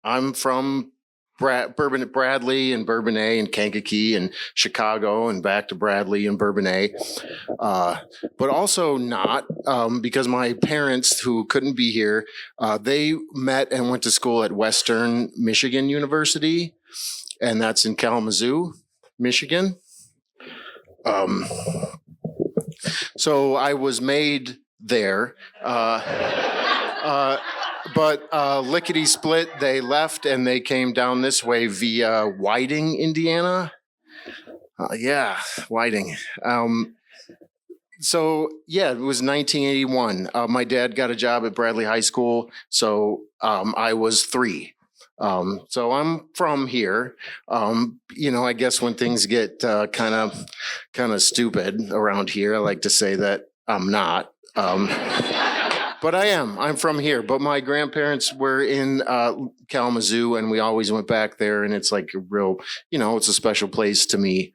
I'm from Bradley and Bourbonnais and Kankakee and Chicago and back to Bradley and Bourbonnais. But also not because my parents, who couldn't be here, they met and went to school at Western Michigan University, and that's in Kalamazoo, Michigan. So I was made there. But lickety split, they left and they came down this way via Whiting, Indiana. Whiting. So yeah, it was 1981. My dad got a job at Bradley High School, so I was 3. So I'm from here. I guess when things get kind of stupid around here, I like to say that I'm not. But I am. I'm from here. But my grandparents were in Kalamazoo, and we always went back there. And it's like a real, it's a special place to me,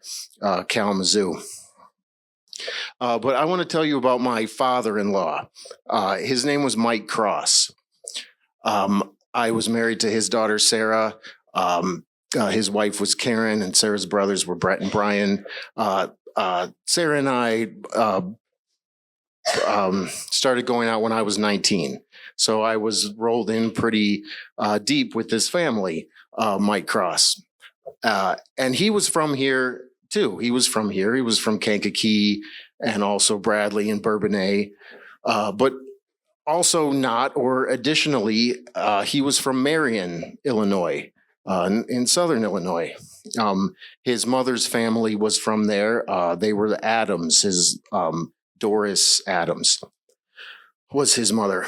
Kalamazoo. But I want to tell you about my father-in-law. His name was Mike Cross. I was married to his daughter, Sarah. His wife was Karen, and Sarah's brothers were Brett and Brian. Sarah and I started going out when I was 19. So I was rolled in pretty deep with this family, Mike Cross. And he was from here too. He was from here. He was from Kankakee and also Bradley and Bourbonnais. But also not, or additionally, he was from Marion, Illinois, in southern Illinois. His mother's family was from there. They were the Adams. His Doris Adams was his mother.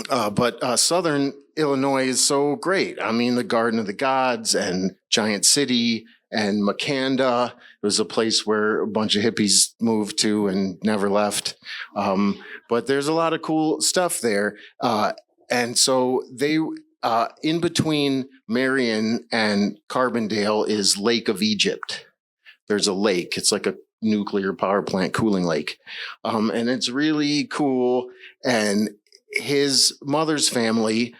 But southern Illinois is so great. I mean, the Garden of the Gods and Giant City and Makanda. It was a place where a bunch of hippies moved to and never left. But there's a lot of cool stuff there. And so they, in between Marion and Carbondale is Lake of Egypt. There's a lake. It's like a nuclear power plant cooling lake. And it's really cool. And his mother's family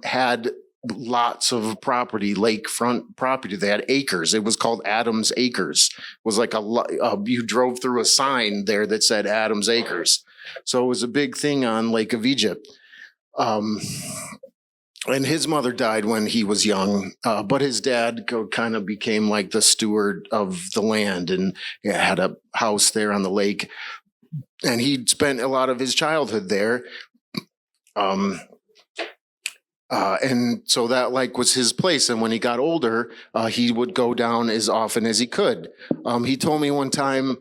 had lots of property, lakefront property. They had acres. It was called Adams Acres. It was like you drove through a sign there that said Adams Acres. So it was a big thing on Lake of Egypt. And his mother died when he was young, but his dad kind of became like the steward of the land and had a house there on the lake. And he spent a lot of his childhood there. And so that was his place. And when he got older, he would go down as often as he could. He told me one time,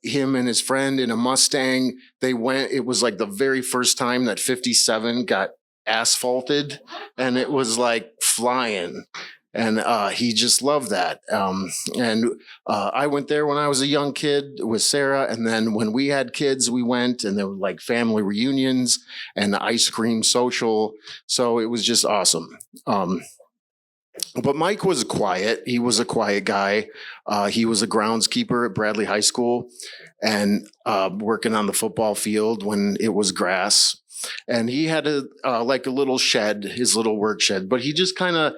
him and his friend in a Mustang, it was like the very first time that 57 got asphalted, and it was like flying. And he just loved that. And I went there when I was a young kid with Sarah. And then when we had kids, we went, and there were like family reunions and the ice cream social. So it was just awesome. But Mike was quiet. He was a quiet guy. He was a groundskeeper at Bradley High School and working on the football field when it was grass. And he had a little shed, his little work shed, but he just kind of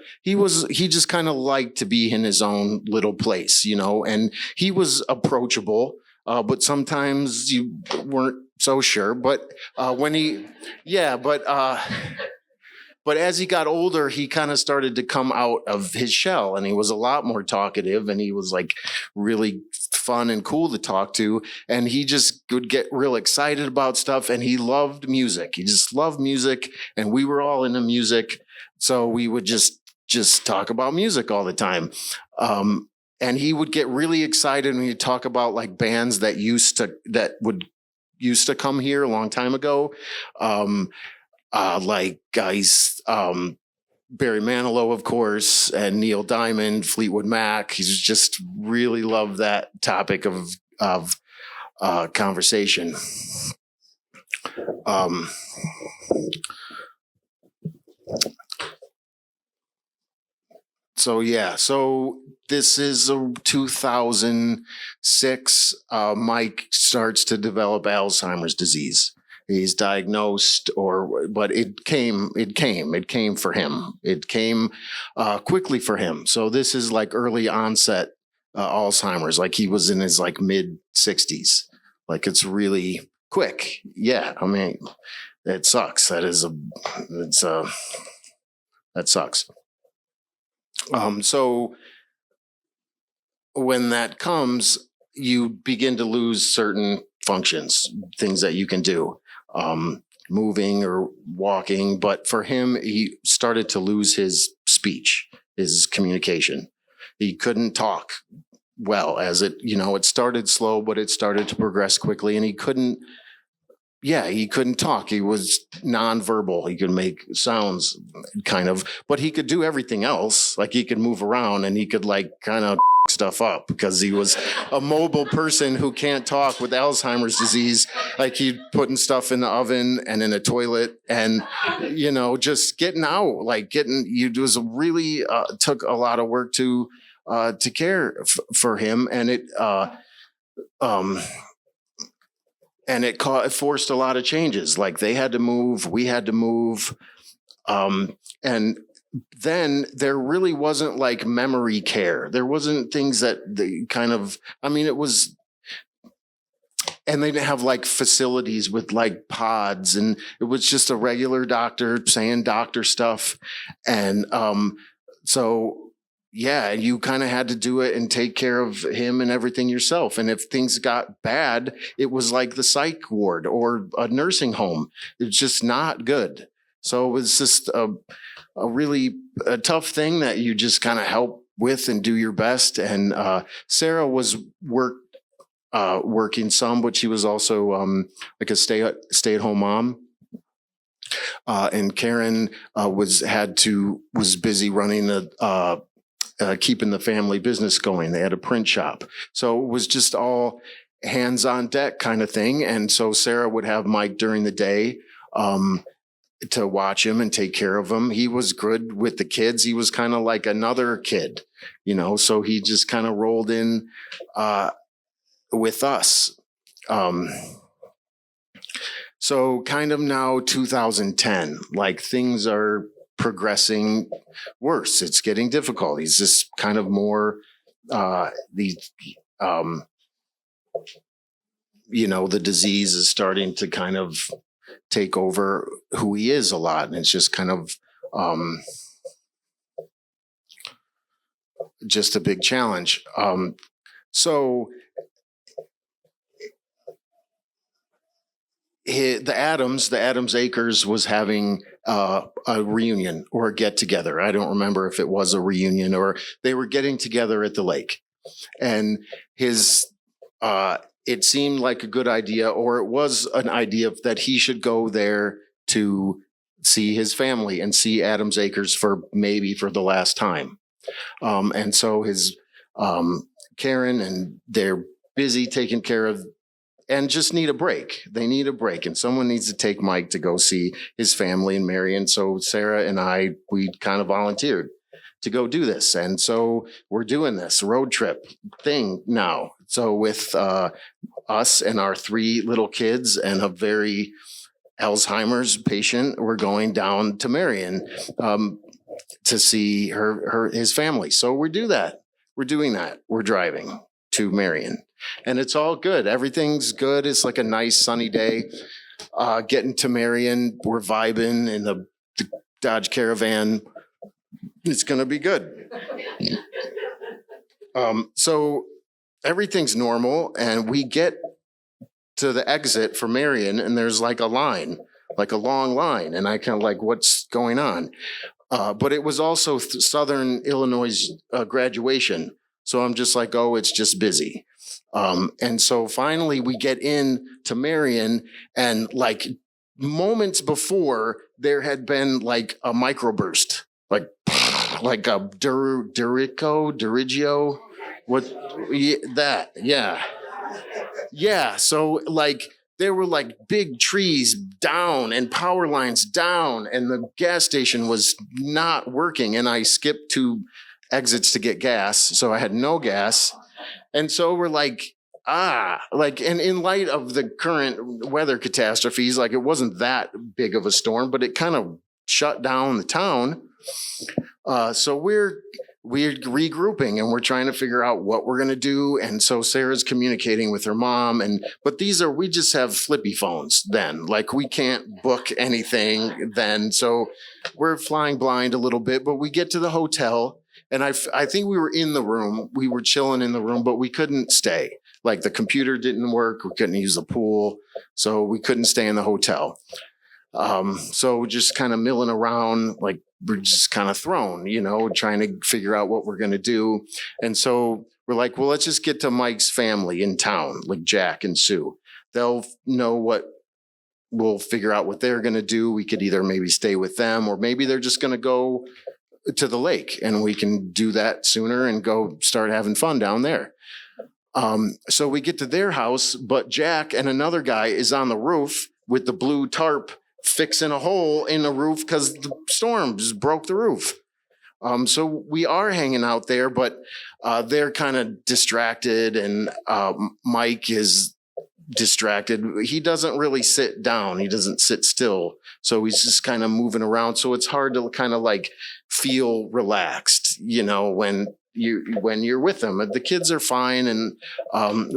liked to be in his own little place, and he was approachable, but sometimes you weren't so sure. But but as he got older, he kind of started to come out of his shell, and he was a lot more talkative, and he was like really fun and cool to talk to. And he just would get real excited about stuff, and he loved music. He just loved music, and we were all into music. So we would just talk about music all the time. And he would get really excited when he'd talk about like bands that used to come here a long time ago. Like guys, Barry Manilow, of course, and Neil Diamond, Fleetwood Mac. He's just really loved that topic of conversation. So this is 2006. Mike starts to develop Alzheimer's disease. He's diagnosed, but it came for him. It came quickly for him. So this is like early onset Alzheimer's. Like he was in his like mid 60s. Like it's really quick. Yeah, I mean, it sucks. That sucks. So when that comes, you begin to lose certain functions, things that you can do, moving or walking. But for him, he started to lose his speech, his communication. He couldn't talk well it started slow, but it started to progress quickly, and he couldn't talk. He was nonverbal. He could make sounds kind of, but he could do everything else. Like he could move around and he could like kind of stuff up because he was a mobile person who can't talk with Alzheimer's disease. Like he putting stuff in the oven and in a toilet and, just getting out, it was really took a lot of work to care for him. And it forced a lot of changes. Like they had to move, we had to move. And then there really wasn't like memory care. There wasn't things that it was, and they didn't have like facilities with like pods, and it was just a regular doctor saying doctor stuff. And you kind of had to do it and take care of him and everything yourself. And if things got bad, it was like the psych ward or a nursing home. It's just not good. So it was just a really tough thing that you just kind of help with and do your best. And Sarah was working some, but she was also like a stay-at-home mom. And Karen was busy running keeping the family business going. They had a print shop. So it was just all hands on deck kind of thing. And so Sarah would have Mike during the day to watch him and take care of him. He was good with the kids. He was kind of like another kid, so he just kind of rolled in with us. So kind of now 2010, like things are progressing worse. It's getting difficult. He's just kind of more the disease is starting to kind of take over who he is a lot, and it's just kind of just a big challenge. So the Adams Acres was having a reunion or a get together. I don't remember if it was a reunion or they were getting together at the lake, and it seemed like a good idea, or it was an idea that he should go there to see his family and see Adams Acres for the last time. And so his Karen and they're busy taking care of and just need a break. They need a break, and someone needs to take Mike to go see his family in Marion. So Sarah and we kind of volunteered to go do this. And so we're doing this road trip thing now. So with us and our 3 little kids and a very Alzheimer's patient, we're going down to Marion to see his family. So we do that. We're doing that. We're driving to Marion, and it's all good. Everything's good. It's like a nice sunny day. Getting to Marion, we're vibing in the Dodge Caravan. It's going to be good. So everything's normal, and we get to the exit for Marion, and there's like a line, like a long line, and I kind of like, what's going on? But it was also Southern Illinois graduation, so I'm just like, oh, it's just busy. And so finally we get in to Marion, and like moments before there had been like a microburst, like a Dirigio, what? Yeah, Yeah, so like there were like big trees down and power lines down, and the gas station was not working. And I skipped 2 exits to get gas, so I had no gas. And so we're like, and in light of the current weather catastrophes, like it wasn't that big of a storm, but it kind of shut down the town. So we're regrouping and we're trying to figure out what we're going to do. And so Sarah's communicating with her mom, but we just have flippy phones then, like we can't book anything then. So we're flying blind a little bit, but we get to the hotel and I think we were in the room, we were chilling in the room, but we couldn't stay. Like the computer didn't work. We couldn't use the pool. So we couldn't stay in the hotel. So just kind of milling around, like we're just kind of thrown, trying to figure out what we're going to do. And so we're like, well, let's just get to Mike's family in town, like Jack and Sue. They'll know we'll figure out what they're going to do. We could either maybe stay with them, or maybe they're just going to go to the lake and we can do that sooner and go start having fun down there. So we get to their house, but Jack and another guy is on the roof with the blue tarp fixing a hole in the roof because the storm just broke the roof. So we are hanging out there, but they're kind of distracted, and Mike is distracted. He doesn't really sit down. He doesn't sit still. So he's just kind of moving around. So it's hard to kind of like feel relaxed, when you're with them. The kids are fine. And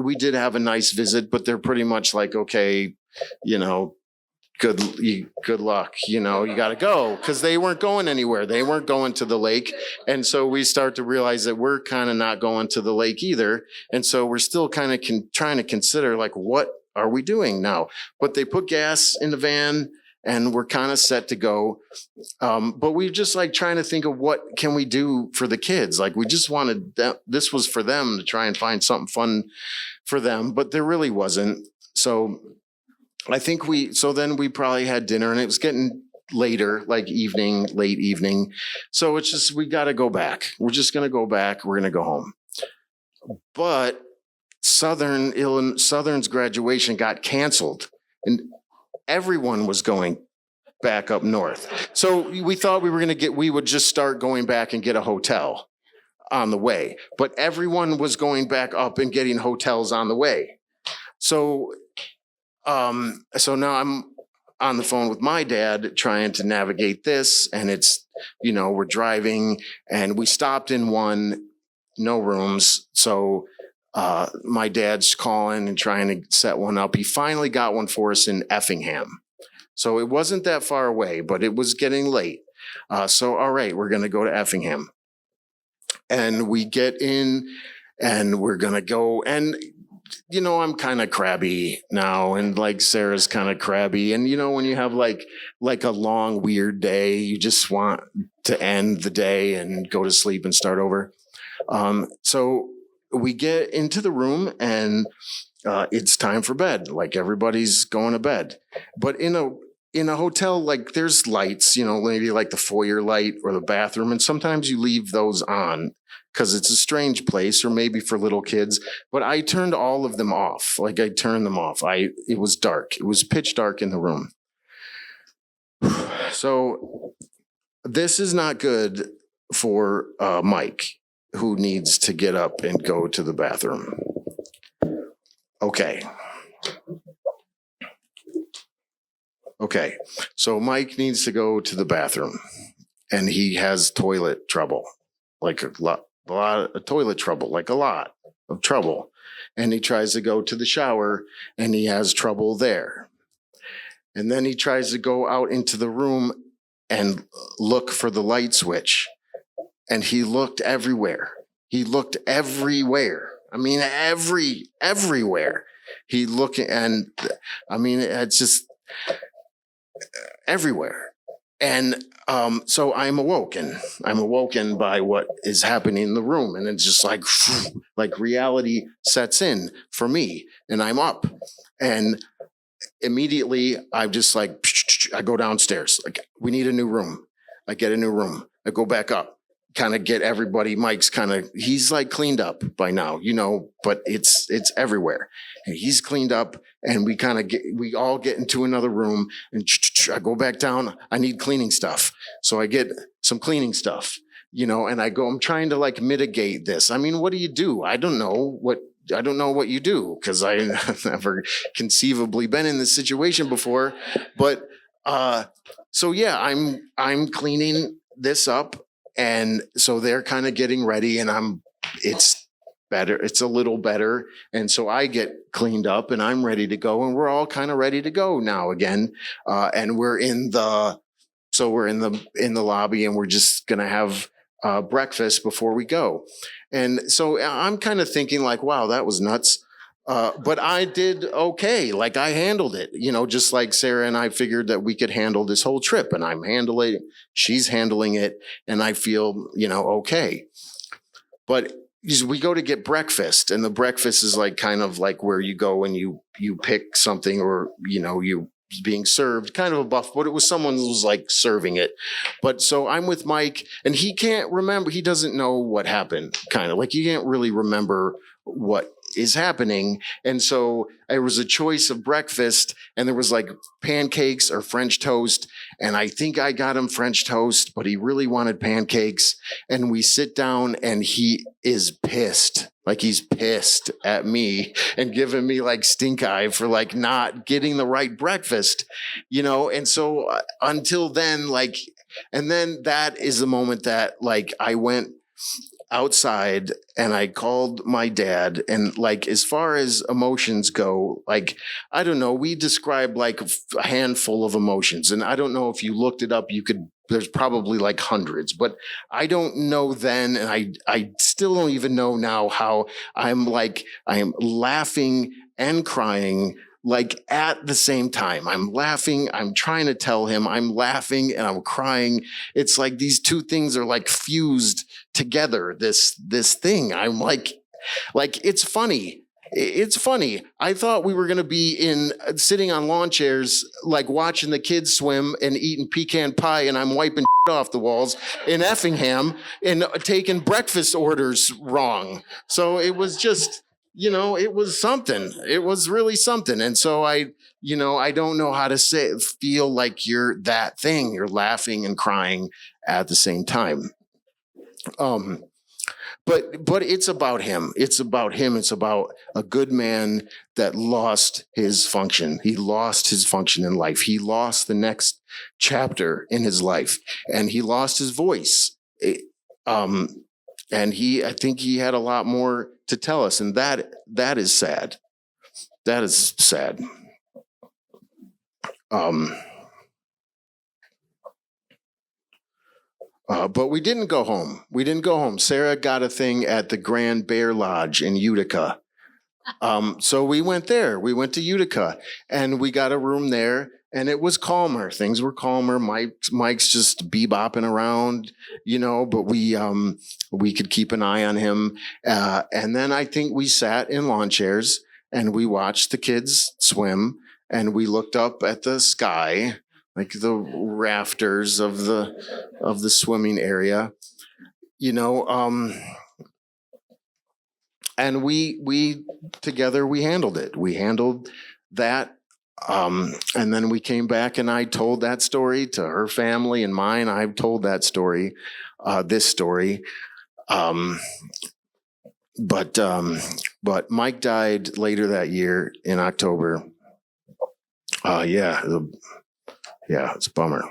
we did have a nice visit, but they're pretty much like, okay, good luck, you got to go, because they weren't going anywhere. They weren't going to the lake. And so we start to realize that we're kind of not going to the lake either. And so we're still kind of trying to consider, like, what are we doing now? But they put gas in the van and we're kind of set to go. But we just like trying to think of what can we do for the kids? Like we just wanted this was for them to try and find something fun for them, but there really wasn't. So I think then we probably had dinner, and it was getting later, like late evening. So it's just, we got to go back. We're just going to go back. We're going to go home. But Southern's graduation got canceled, and everyone was going back up north. So we thought we would just start going back and get a hotel on the way, but everyone was going back up and getting hotels on the way. So now I'm on the phone with my dad trying to navigate this, and it's, we're driving, and we stopped in one, no rooms. So my dad's calling and trying to set one up. He finally got one for us in Effingham. So it wasn't that far away, but it was getting late. So, all right, we're going to go to Effingham. And we get in, and we're going to go, and I'm kind of crabby now, and like Sarah's kind of crabby. And, when you have like a long, weird day, you just want to end the day and go to sleep and start over. So we get into the room, and it's time for bed. Like everybody's going to bed. But in a hotel, like there's lights, maybe like the foyer light or the bathroom. And sometimes you leave those on because it's a strange place, or maybe for little kids. But I turned all of them off. Like I turned them off. It was dark. It was pitch dark in the room. So this is not good for Mike, who needs to get up and go to the bathroom. Okay. So Mike needs to go to the bathroom, and he has toilet trouble, like a lot of toilet trouble, like a lot of trouble. And he tries to go to the shower, and he has trouble there. And then he tries to go out into the room and look for the light switch. And he looked everywhere. I mean, everywhere. He looked, and I mean, it's just everywhere. And so I'm awoken by what is happening in the room. And it's just like reality sets in for me, and I'm up. And immediately I'm just like, I go downstairs. Like, we need a new room. I get a new room. I go back up. kind of get everybody. Mike's he's like cleaned up by now, but it's everywhere. And he's cleaned up, and we all get into another room, and I go back down. I need cleaning stuff. So I get some cleaning stuff, and I'm trying to like mitigate this. I mean, what do you do? I don't know what you do, because I've never conceivably been in this situation before. But so yeah, I'm cleaning this up, and so they're kind of getting ready, and it's better. It's a little better, and so I get cleaned up, and I'm ready to go, and we're all kind of ready to go now again. And we're in the lobby, and we're just gonna have breakfast before we go. And so I'm kind of thinking like, wow, that was nuts. But I did okay. Like I handled it, just like Sarah and I figured that we could handle this whole trip, and I'm handling it. She's handling it, and I feel, okay. But we go to get breakfast, and the breakfast is like kind of like where you go and you pick something, or, you being served, kind of a buff, but it was someone who was like serving it. But so I'm with Mike, and he can't remember. He doesn't know what happened, kind of like he can't really remember what is happening. And so it was a choice of breakfast, and there was like pancakes or French toast. And I think I got him French toast, but he really wanted pancakes. And we sit down, and he is pissed. Like he's pissed at me and giving me like stink eye for like not getting the right breakfast, And so until then, and then that is the moment that like I went outside and I called my dad, and like as far as emotions go, like I don't know, we describe like a handful of emotions, and I don't know if you looked it up, there's probably like hundreds, but I don't know then, and I still don't even know now how I am laughing and crying like at the same time. I'm laughing, I'm trying to tell him, I'm laughing and I'm crying. It's like these two things are like fused together, this thing. I'm like it's funny. It's funny. I thought we were going to be sitting on lawn chairs, like watching the kids swim and eating pecan pie, and I'm wiping off the walls in Effingham and taking breakfast orders wrong. So it was just, it was something. It was really something. And so I don't know how to feel like you're that thing. You're laughing and crying at the same time. But it's about him. It's about him. It's about a good man that lost his function. He lost his function in life. He lost the next chapter in his life, and he lost his voice. And I think he had a lot more to tell us, and that is sad. That is sad. But we didn't go home. Sarah got a thing at the Grand Bear Lodge in Utica. So we went there. We went to Utica, and we got a room there, and it was calmer. Things were calmer. Mike's just bebopping around, but we could keep an eye on him. And then I think we sat in lawn chairs, and we watched the kids swim, and we looked up at the sky, like the rafters of the swimming area, and we together, we handled it. We handled that. And then we came back, and I told that story to her family and mine. I've told that story, this story. But Mike died later that year in October. Yeah, it's a bummer.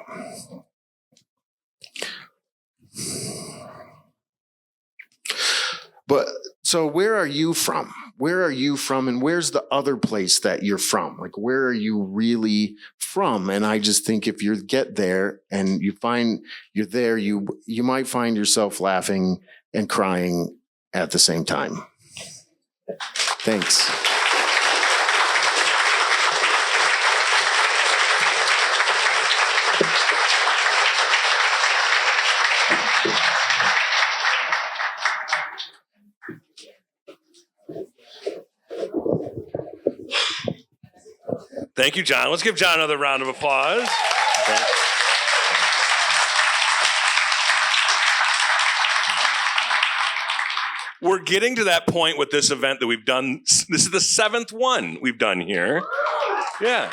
But so where are you from? Where are you from, and where's the other place that you're from? Like, where are you really from? And I just think if you get there and you find you're there, you might find yourself laughing and crying at the same time. Thanks. Thank you, John. Let's give John another round of applause. Okay. we're getting to that point with this event that we've done. This is the 7th one we've done here. Yeah.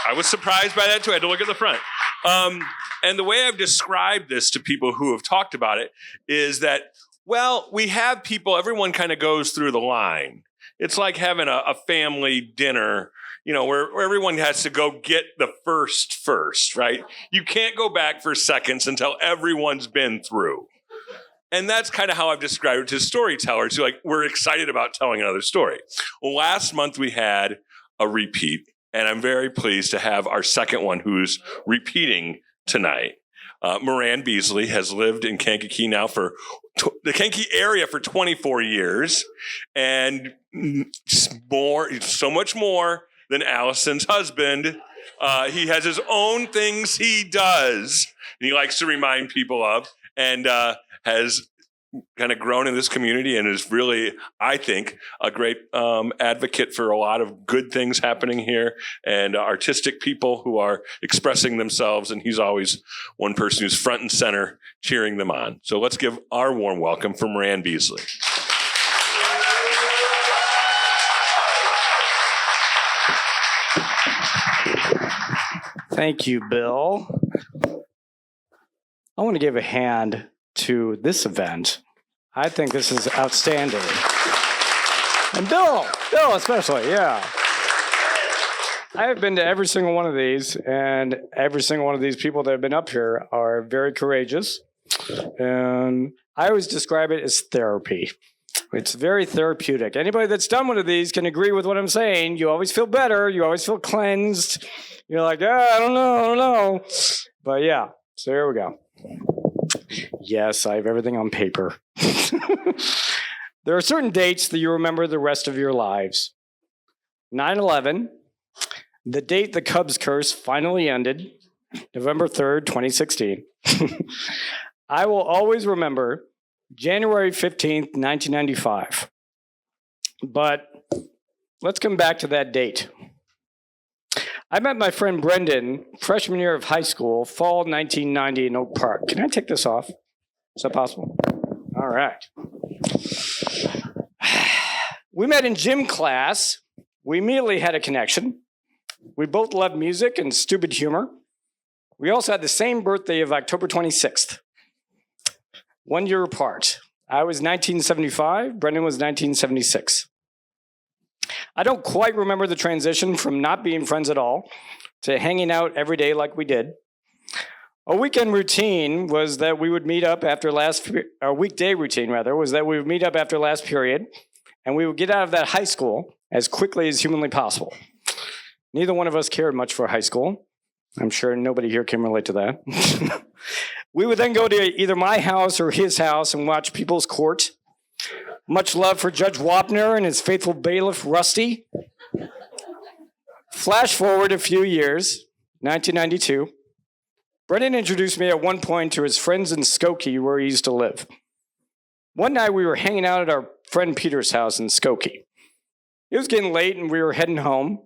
I was surprised by that too. I had to look at the front. And the way I've described this to people who have talked about it is that, well, we have people, everyone kind of goes through the line. It's like having a family dinner, where everyone has to go get the first, right? You can't go back for seconds until everyone's been through. And that's kind of how I've described it to storytellers. We're excited about telling another story. Well, last month we had a repeat, and I'm very pleased to have our second one who's repeating tonight. Moran Beasley has lived in Kankakee now for the Kankakee area for 24 years, and so much more than Allison's husband. He has his own things he does, and he likes to remind people of, and has kind of grown in this community and is really, I think, a great advocate for a lot of good things happening here and artistic people who are expressing themselves. And he's always one person who's front and center cheering them on. So let's give our warm welcome for Moran Beasley. Thank you, Bill. I want to give a hand to this event. I think this is outstanding. And Bill especially, yeah. I have been to every single one of these, and every single one of these people that have been up here are very courageous. And I always describe it as therapy. It's very therapeutic. Anybody that's done one of these can agree with what I'm saying. You always feel better. You always feel cleansed. You're like, I don't know. But yeah, so here we go. Yes, I have everything on paper. There are certain dates that you remember the rest of your lives. 9/11, the date the Cubs curse finally ended, November 3rd, 2016. I will always remember January 15th, 1995. But let's come back to that date. I met my friend Brendan, freshman year of high school, fall 1990 in Oak Park. Can I take this off? Is that possible? All right. We met in gym class. We immediately had a connection. We both loved music and stupid humor. We also had the same birthday of October 26th. 1 year apart. I was 1975, Brendan was 1976. I don't quite remember the transition from not being friends at all to hanging out every day like we did. A weekend routine was that we would meet up after our weekday routine rather, was that we would meet up after last period, and we would get out of that high school as quickly as humanly possible. Neither one of us cared much for high school. I'm sure nobody here can relate to that. We would then go to either my house or his house and watch People's Court. Much love for Judge Wapner and his faithful bailiff, Rusty. Flash forward a few years, 1992. Brendan introduced me at one point to his friends in Skokie, where he used to live. One night we were hanging out at our friend Peter's house in Skokie. It was getting late and we were heading home.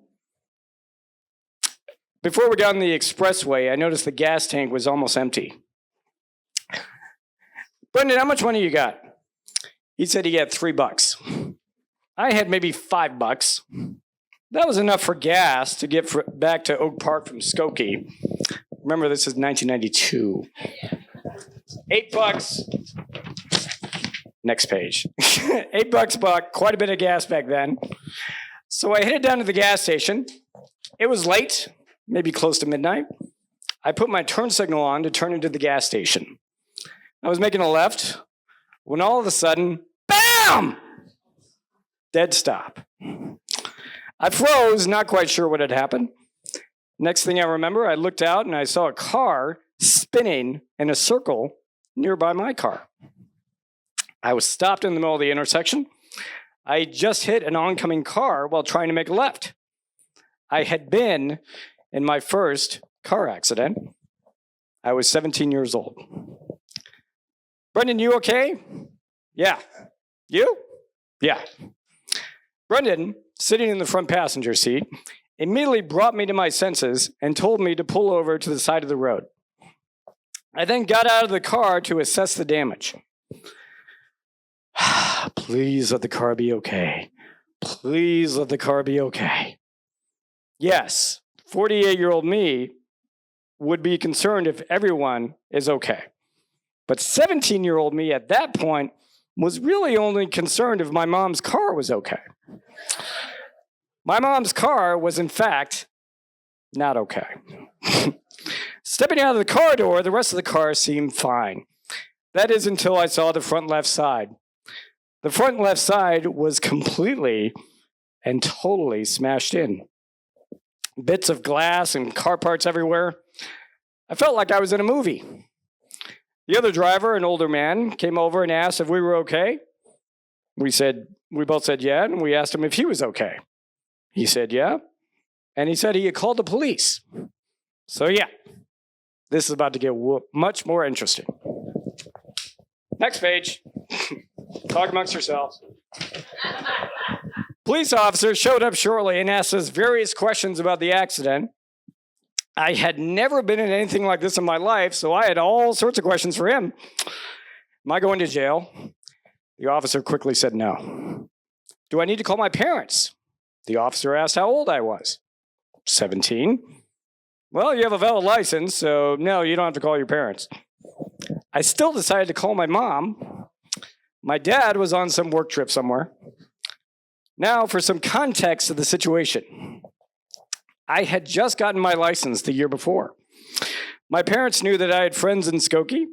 Before we got on the expressway, I noticed the gas tank was almost empty. Brendan, how much money you got? He said he had $3. I had maybe $5. That was enough for gas to get back to Oak Park from Skokie. Remember, this is 1992. $8. Next page. $8 buck, quite a bit of gas back then. So I headed down to the gas station. It was late, maybe close to midnight. I put my turn signal on to turn into the gas station. I was making a left when all of a sudden, BAM! Dead stop. I froze, not quite sure what had happened. Next thing I remember, I looked out and I saw a car spinning in a circle nearby my car. I was stopped in the middle of the intersection. I just hit an oncoming car while trying to make a left. I had been in my first car accident. I was 17 years old. Brendan, you okay? Yeah. You? Yeah. Brendan, sitting in the front passenger seat, immediately brought me to my senses and told me to pull over to the side of the road. I then got out of the car to assess the damage. Please let the car be okay. Please let the car be okay. Yes, 48-year-old me would be concerned if everyone is okay. But 17-year-old me at that point was really only concerned if my mom's car was okay. My mom's car was, in fact, not okay. Stepping out of the car door, the rest of the car seemed fine. That is until I saw the front left side. The front left side was completely and totally smashed in. Bits of glass and car parts everywhere. I felt like I was in a movie. The other driver, an older man, came over and asked if we were okay. We both said yeah, and we asked him if he was okay. He said yeah, and he said he had called the police. So yeah, this is about to get much more interesting. Next page. Talk amongst yourselves. Police officers showed up shortly and asked us various questions about the accident. I had never been in anything like this in my life, so I had all sorts of questions for him. Am I going to jail? The officer quickly said no. Do I need to call my parents? The officer asked how old I was. 17. Well, you have a valid license, so no, you don't have to call your parents. I still decided to call my mom. My dad was on some work trip somewhere. Now, for some context of the situation. I had just gotten my license the year before. My parents knew that I had friends in Skokie.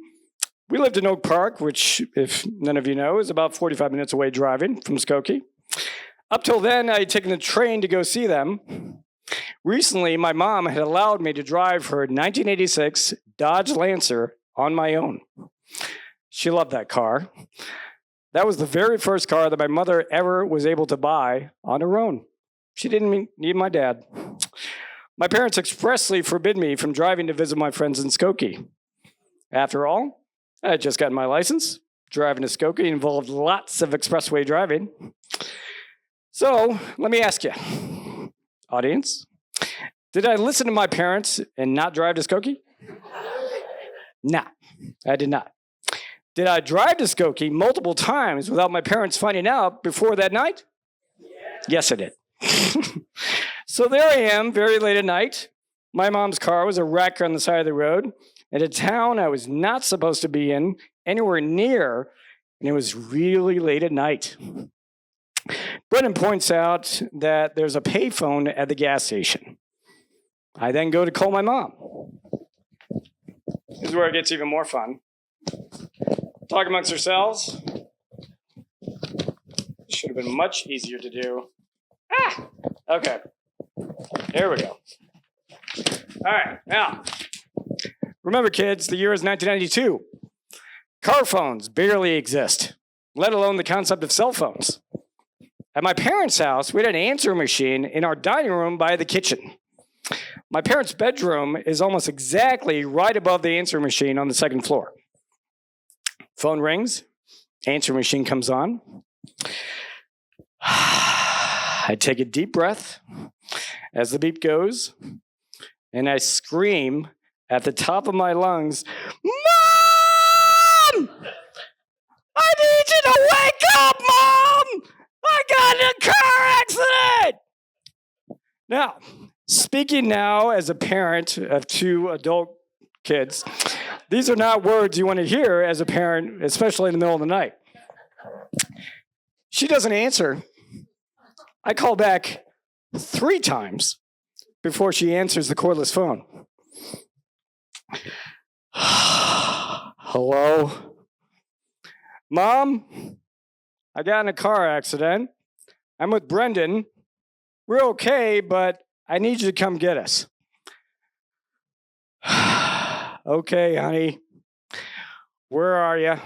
We lived in Oak Park, which, if none of you know, is about 45 minutes away driving from Skokie. Up till then, I had taken the train to go see them. Recently, my mom had allowed me to drive her 1986 Dodge Lancer on my own. She loved that car. That was the very first car that my mother ever was able to buy on her own. She didn't need my dad. My parents expressly forbid me from driving to visit my friends in Skokie. After all, I had just gotten my license. Driving to Skokie involved lots of expressway driving. So, let me ask you, audience, did I listen to my parents and not drive to Skokie? No, I did not. Did I drive to Skokie multiple times without my parents finding out before that night? Yes, I did. So there I am, very late at night. My mom's car was a wreck on the side of the road in a town I was not supposed to be in, anywhere near, and it was really late at night. Brennan points out that there's a payphone at the gas station. I then go to call my mom. This is where it gets even more fun. Talk amongst yourselves. Should have been much easier to do. Okay. There we go. All right, now, remember kids, the year is 1992. Car phones barely exist, let alone the concept of cell phones. At my parents' house, we had an answering machine in our dining room by the kitchen. My parents' bedroom is almost exactly right above the answering machine on the second floor. Phone rings, answering machine comes on. I take a deep breath as the beep goes, and I scream at the top of my lungs, "Mom! I need you to wake up, Mom! I got in a car accident!" Now, speaking now as a parent of two adult kids, these are not words you want to hear as a parent, especially in the middle of the night. She doesn't answer. I call back 3 times before she answers the cordless phone. Hello? Mom? I got in a car accident. I'm with Brendan. We're okay, but I need you to come get us. Okay, honey. Where are you?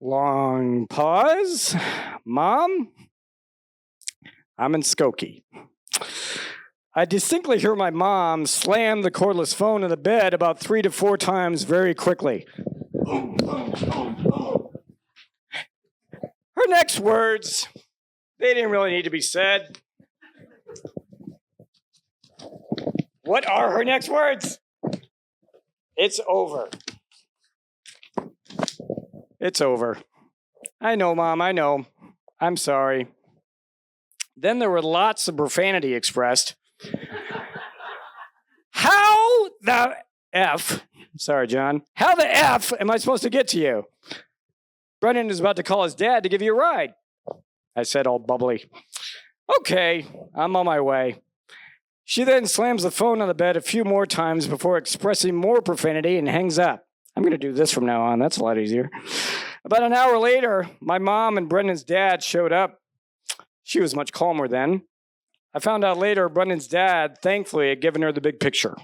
Long pause. Mom? I'm in Skokie. I distinctly hear my mom slam the cordless phone in the bed about 3 to 4 times very quickly. Her next words, they didn't really need to be said. What are her next words? It's over. It's over. I know, Mom, I know. I'm sorry. Then there were lots of profanity expressed. How the F, sorry, John, how the F am I supposed to get to you? Brendan is about to call his dad to give you a ride. I said all bubbly. Okay, I'm on my way. She then slams the phone on the bed a few more times before expressing more profanity and hangs up. I'm going to do this from now on. That's a lot easier. About an hour later, my mom and Brendan's dad showed up. She was much calmer then. I found out later Brendan's dad, thankfully, had given her the big picture.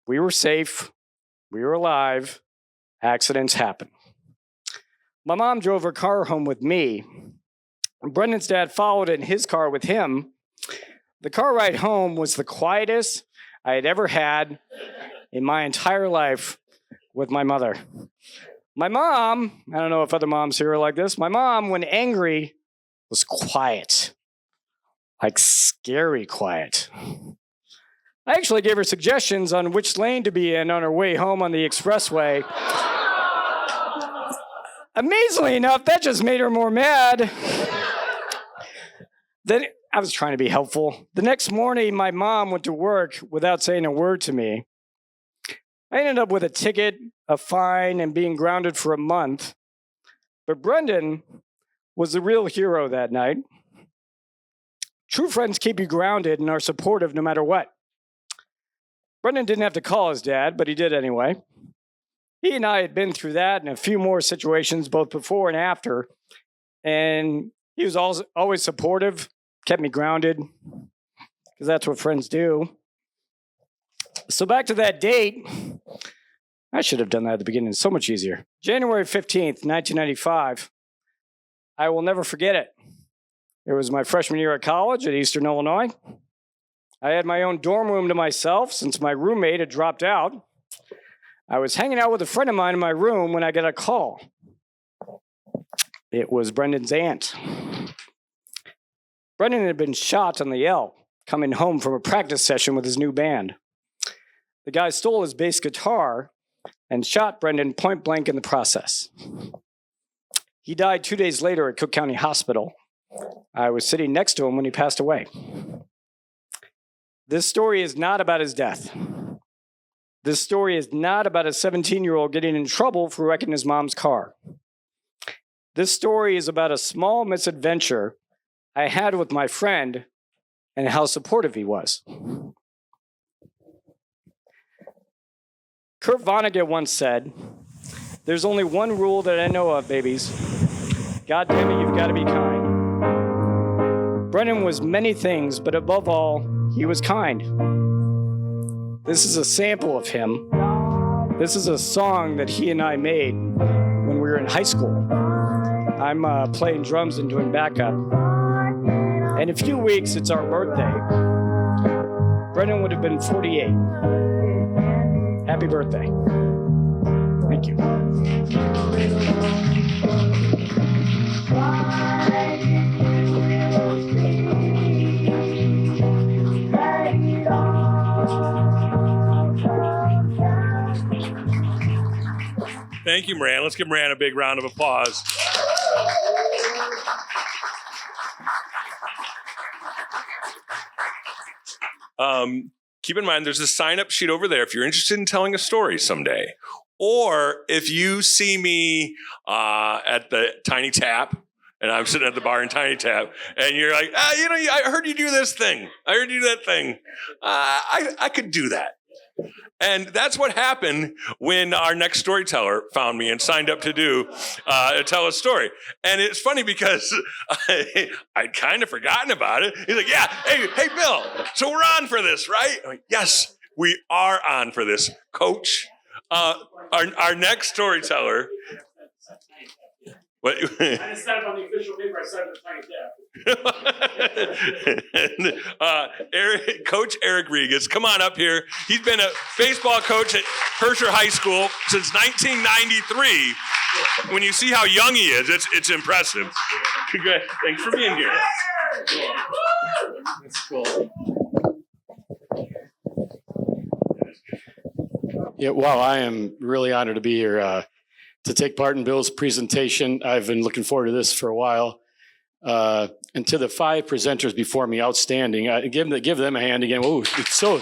We were safe. We were alive. Accidents happen. My mom drove her car home with me. Brendan's dad followed in his car with him. The car ride home was the quietest I had ever had in my entire life with my mother. My mom, I don't know if other moms here are like this, my mom, when angry, was quiet. Like scary quiet. I actually gave her suggestions on which lane to be in on her way home on the expressway. Amazingly enough, that just made her more mad. Then I was trying to be helpful. The next morning, my mom went to work without saying a word to me. I ended up with a ticket, a fine, and being grounded for a month. But Brendan was the real hero that night. True friends keep you grounded and are supportive no matter what. Brendan didn't have to call his dad, but he did anyway. He and I had been through that and a few more situations both before and after. And he was always supportive, kept me grounded, because that's what friends do. So back to that date. I should have done that at the beginning. It's so much easier. January 15th, 1995. I will never forget it. It was my freshman year at college at Eastern Illinois. I had my own dorm room to myself since my roommate had dropped out. I was hanging out with a friend of mine in my room when I got a call. It was Brendan's aunt. Brendan had been shot on the L, coming home from a practice session with his new band. The guy stole his bass guitar and shot Brendan point blank in the process. He died 2 days later at Cook County Hospital. I was sitting next to him when he passed away. This story is not about his death. This story is not about a 17-year-old getting in trouble for wrecking his mom's car. This story is about a small misadventure I had with my friend and how supportive he was. Kurt Vonnegut once said, "There's only one rule that I know of, babies. God damn it, you've got to be kind." Brendan was many things, but above all, he was kind. This is a sample of him. This is a song that he and I made when we were in high school. I'm playing drums and doing backup. In a few weeks, it's our birthday. Brendan would have been 48. Happy birthday. Thank you. Thank you, Moran. Let's give Moran a big round of applause. Keep in mind, there's a sign-up sheet over there if you're interested in telling a story someday. Or if you see me at the Tiny Tap, and I'm sitting at the bar in Tiny Tap, and you're like, I heard you do this thing. I heard you do that thing. I could do that. And that's what happened when our next storyteller found me and signed up to tell a story. And it's funny because I'd kind of forgotten about it. He's like, yeah, hey, Bill, so we're on for this, right? I'm like, yes, we are on for this, Coach. Our next storyteller. What? I just signed on the official paper. I signed the Tiny Tap. Coach Eric Regez, come on up here. He's been a baseball coach at Herscher High School since 1993. When you see how young he is, it's impressive. Congrats. Thanks for being here. That's cool. Yeah, well, I am really honored to be here. to take part in Bill's presentation. I've been looking forward to this for a while. And to the 5 presenters before me, outstanding. Give them a hand again. Ooh, it's so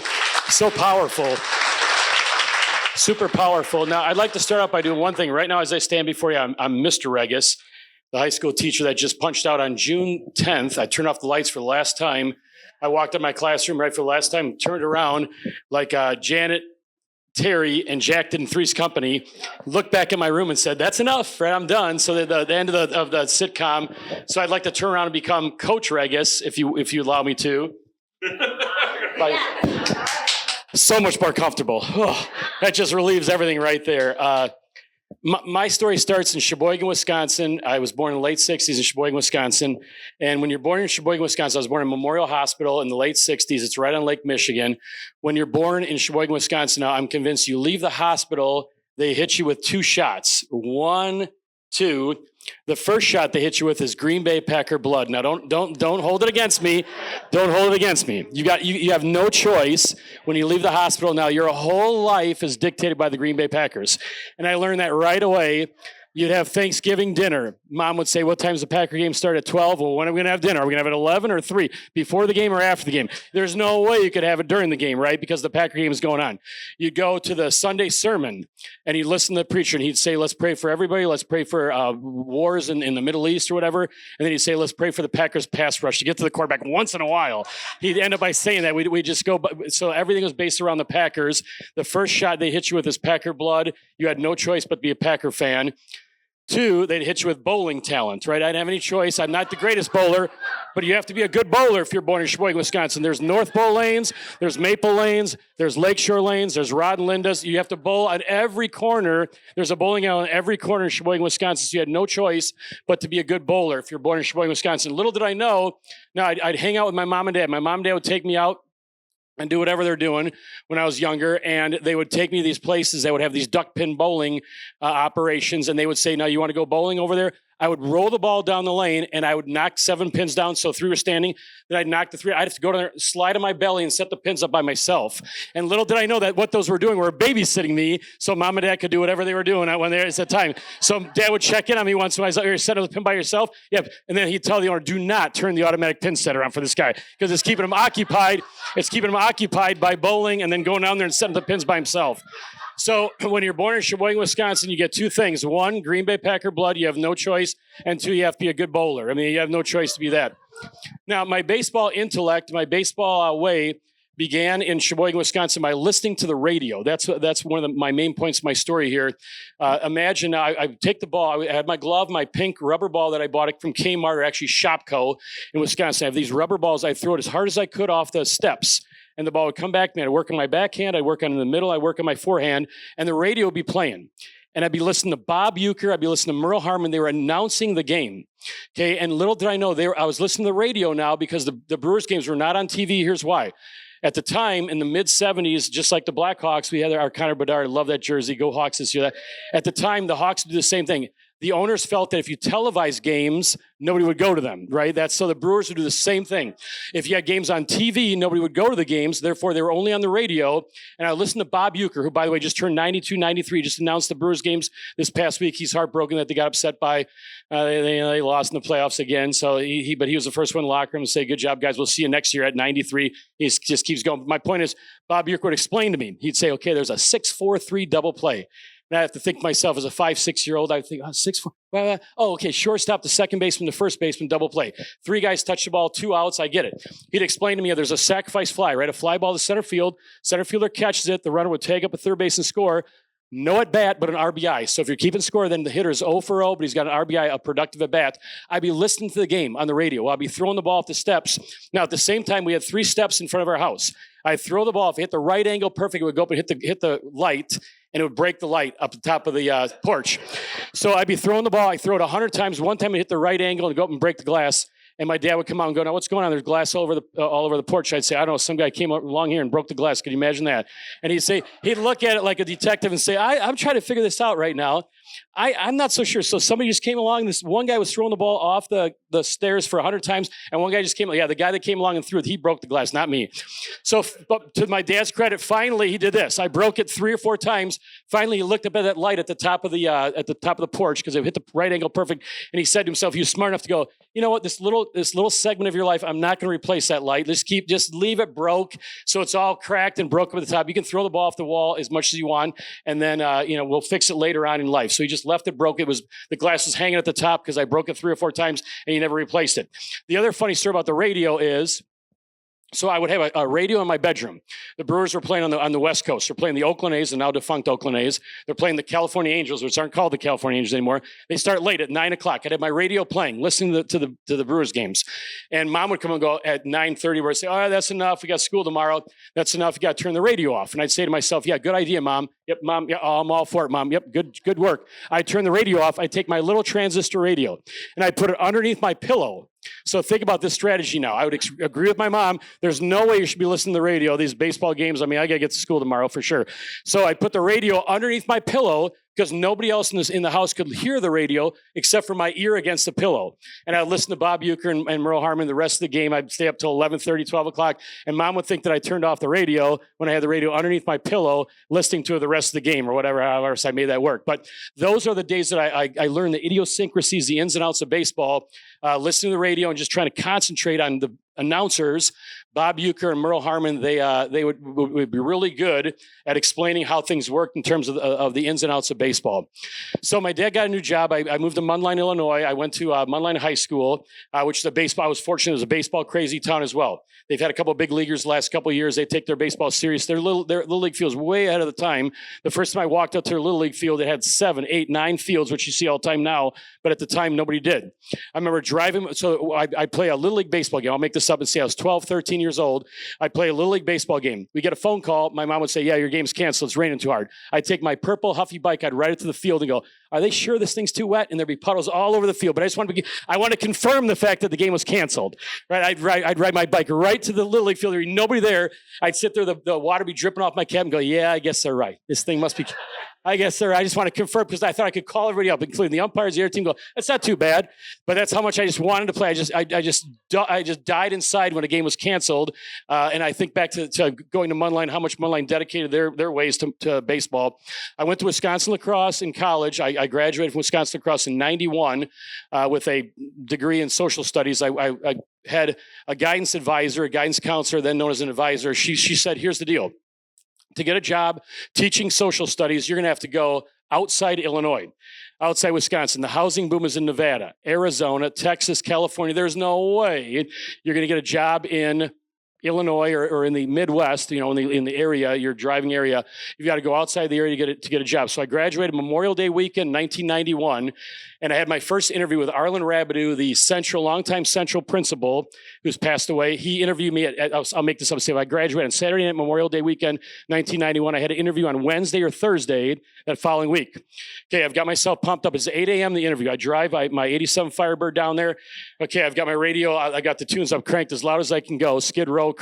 powerful. Super powerful. Now, I'd like to start out by doing one thing. Right now, as I stand before you, I'm Mr. Regez, the high school teacher that just punched out on June 10th. I turned off the lights for the last time. I walked in my classroom right for the last time, turned around like Janet, Terry, and Jack did in Three's Company, looked back at my room and said, "That's enough, right? I'm done." So the end of the sitcom. So I'd like to turn around and become Coach Regez, if you allow me to. So much more comfortable. Oh, that just relieves everything right there. My story starts in Sheboygan, Wisconsin. I was born in the late 60s in Sheboygan, Wisconsin. And when you're born in Sheboygan, Wisconsin, I was born in Memorial Hospital in the late 60s. It's right on Lake Michigan. When you're born in Sheboygan, Wisconsin, now I'm convinced you leave the hospital, they hit you with 2 shots. 1, 2. The first shot they hit you with is Green Bay Packer blood. Now don't hold it against me. Don't hold it against me. You have no choice when you leave the hospital. Now your whole life is dictated by the Green Bay Packers. And I learned that right away. You'd have Thanksgiving dinner. Mom would say, "What time's the Packer game start?" At 12. Well, when are we going to have dinner? Are we going to have it at 11 or 3? Before the game or after the game? There's no way you could have it during the game, right? Because the Packer game is going on. You'd go to the Sunday sermon, and you'd listen to the preacher, and he'd say, "Let's pray for everybody. Let's pray for wars in the Middle East or whatever." And then he'd say, "Let's pray for the Packers pass rush to get to the quarterback once in a while." He'd end up by saying that. We just go. So everything was based around the Packers. The first shot they hit you with is Packer blood. You had no choice but to be a Packer fan. 2, they'd hit you with bowling talent, right? I didn't have any choice. I'm not the greatest bowler, but you have to be a good bowler if you're born in Sheboygan, Wisconsin. There's North Bowl lanes, there's Maple lanes, there's Lakeshore lanes, there's Rod and Linda's. You have to bowl at every corner. There's a bowling alley in every corner in Sheboygan, Wisconsin, so you had no choice but to be a good bowler if you're born in Sheboygan, Wisconsin. Little did I know, now I'd hang out with my mom and dad. My mom and dad would take me out and do whatever they're doing when I was younger. And they would take me to these places that would have these duck pin bowling operations. And they would say, "Now you want to go bowling over there?" I would roll the ball down the lane and I would knock 7 pins down. So 3 were standing. Then I'd knock the 3. I'd have to go down there, slide on my belly and set the pins up by myself. And little did I know that what those were doing were babysitting me. So mom and dad could do whatever they were doing when they were at the time. So dad would check in on me once in a while. "You're setting the pin by yourself?" "Yep." And then he'd tell the owner, "Do not turn the automatic pin setter on for this guy because it's keeping him occupied. It's keeping him occupied by bowling and then going down there and setting the pins by himself." So when you're born in Sheboygan, Wisconsin, you get 2 things. 1, Green Bay Packer blood. You have no choice. And 2, you have to be a good bowler. I mean, you have no choice to be that. Now, my baseball intellect, my baseball way began in Sheboygan, Wisconsin by listening to the radio. That's one of my main points of my story here. Imagine I take the ball. I had my glove, my pink rubber ball that I bought it from Kmart, or actually Shopco in Wisconsin. I have these rubber balls. I throw it as hard as I could off the steps. And the ball would come back to me. I'd work on my backhand. I'd work on in the middle. I'd work on my forehand. And the radio would be playing. And I'd be listening to Bob Uecker. I'd be listening to Merle Harmon. They were announcing the game. Okay. And little did I know, I was listening to the radio now because the Brewers games were not on TV. Here's why. At the time, in the mid-'70s, just like the Blackhawks, we had our Connor Bedard. Love that jersey. Go Hawks this year. At the time, the Hawks did the same thing. The owners felt that if you televise games, nobody would go to them, right? So the Brewers would do the same thing. If you had games on TV, nobody would go to the games. Therefore, they were only on the radio. And I listened to Bob Uecker, who, by the way, just turned 92, 93, just announced the Brewers games this past week. He's heartbroken that they got upset by, they lost in the playoffs again. So but he was the first one in the locker room to say, "Good job, guys. We'll see you next year at 93. He just keeps going. My point is, Bob Uecker would explain to me. He'd say, "Okay, there's a 6-4-3 double play." And I have to think to myself as a 5, 6-year-old, I think, 6-4. Oh, okay, shortstop to second baseman to first baseman, double play. 3 guys touch the ball, 2 outs, I get it. He'd explain to me, there's a sacrifice fly, right? A fly ball to center field. Center fielder catches it. The runner would tag up a third base and score. No at bat, but an RBI. So if you're keeping score, then the hitter's 0 for 0, but he's got an RBI, a productive at bat. I'd be listening to the game on the radio. I'd be throwing the ball off the steps. Now, at the same time, we had 3 steps in front of our house. I'd throw the ball. If it hit the right angle perfect, it would go up and hit the light, and it would break the light up the top of the porch. So I'd be throwing the ball. I throw it 100 times. One time it hit the right angle and go up and break the glass. And my dad would come out and go, "Now what's going on? There's glass all over the porch." I'd say, "I don't know, some guy came along here and broke the glass." Could you imagine that? And he'd look at it like a detective and say, I'm trying to figure this out right now. I'm not so sure. So somebody just came along. This one guy was throwing the ball off the the stairs for 100 times. And one guy just came, the guy that came along and threw it, he broke the glass, not me. So but to my dad's credit, finally he did this. I broke it 3 or 4 times. Finally, he looked up at that light at the top of the porch because it hit the right angle perfect. And he said to himself, he was smart enough to go, you know what, this little segment of your life, I'm not going to replace that light. Just leave it broke so it's all cracked and broken at the top. You can throw the ball off the wall as much as you want, and then we'll fix it later on in life. So he just left it broke. The glass was hanging at the top because I broke it 3 or 4 times, and he never replaced it. The other funny story about the radio is, so I would have a radio in my bedroom. The Brewers were playing on the West Coast. They're playing the Oakland A's, the now defunct Oakland A's. They're playing the California Angels, which aren't called the California Angels anymore. They start late at 9 o'clock. I'd have my radio playing, listening to the Brewers games. And Mom would come and go at 9:30 where I'd say, all right, that's enough. We got school tomorrow. That's enough. You got to turn the radio off. And I'd say to myself, yeah, good idea, Mom. Yep, Mom. Yeah, I'm all for it, Mom. Yep, good work. I'd turn the radio off. I'd take my little transistor radio and I'd put it underneath my pillow. So think about this strategy now. I would agree with my mom. There's no way you should be listening to the radio. These baseball games, I got to get to school tomorrow for sure. So I put the radio underneath my pillow because nobody else in the house could hear the radio except for my ear against the pillow. And I'd listen to Bob Uecker and Merle Harmon the rest of the game. I'd stay up till 11:30, 12 o'clock. And Mom would think that I turned off the radio when I had the radio underneath my pillow, listening to the rest of the game or whatever, however I made that work. But those are the days that I learned the idiosyncrasies, the ins and outs of baseball, listening to the radio and just trying to concentrate on the announcers. Bob Uecker and Merle Harmon, they would be really good at explaining how things worked in terms of the ins and outs of baseball. So my dad got a new job. I moved to Mundelein, Illinois. I went to Mundelein High School, which is I was fortunate, it was a baseball crazy town as well. They've had a couple of big leaguers the last couple of years. They take their baseball serious. Their little league field's way ahead of the time. The first time I walked up to their little league field, it had 7, 8, 9 fields, which you see all the time now. But at the time, nobody did. I remember driving. So I play a little league baseball game. I'll make this up and say I was 12, 13 years old. I'd play a little league baseball game. We get a phone call. My mom would say, yeah, your game's canceled. It's raining too hard. I'd take my purple Huffy bike. I'd ride it to the field and go, are they sure this thing's too wet? And there'd be puddles all over the field. But I want to confirm the fact that the game was canceled. Right? I'd ride my bike right to the little league field. There'd be nobody there. I'd sit there. The water be dripping off my cap and go, yeah, I guess they're right. This thing must be... I guess, sir, I just want to confirm because I thought I could call everybody up, including the umpires, the other team, go, that's not too bad. But that's how much I just wanted to play. I just died inside when a game was canceled. And I think back to going to Mundelein, how much Mundelein dedicated their ways to baseball. I went to Wisconsin lacrosse in college. I graduated from Wisconsin lacrosse in 91 with a degree in social studies. I had a guidance advisor, a guidance counselor, then known as an advisor. She said, here's the deal. To get a job teaching social studies, you're going to have to go outside Illinois, outside Wisconsin. The housing boom is in Nevada, Arizona, Texas, California. There's no way you're going to get a job in Illinois or in the Midwest, in the area, your driving area. You've got to go outside the area to get a job. So I graduated Memorial Day weekend, 1991, and I had my first interview with Arlen Rabideau, the longtime Central principal, who's passed away. He interviewed me I'll make this up. Say I graduated on Saturday night, Memorial Day weekend, 1991. I had an interview on Wednesday or Thursday that following week. Okay, I've got myself pumped up. It's 8 a.m. the interview. I drive my 87 Firebird down there. Okay, I've got my radio. I got the tunes up cranked as loud as I can go. Skid Row,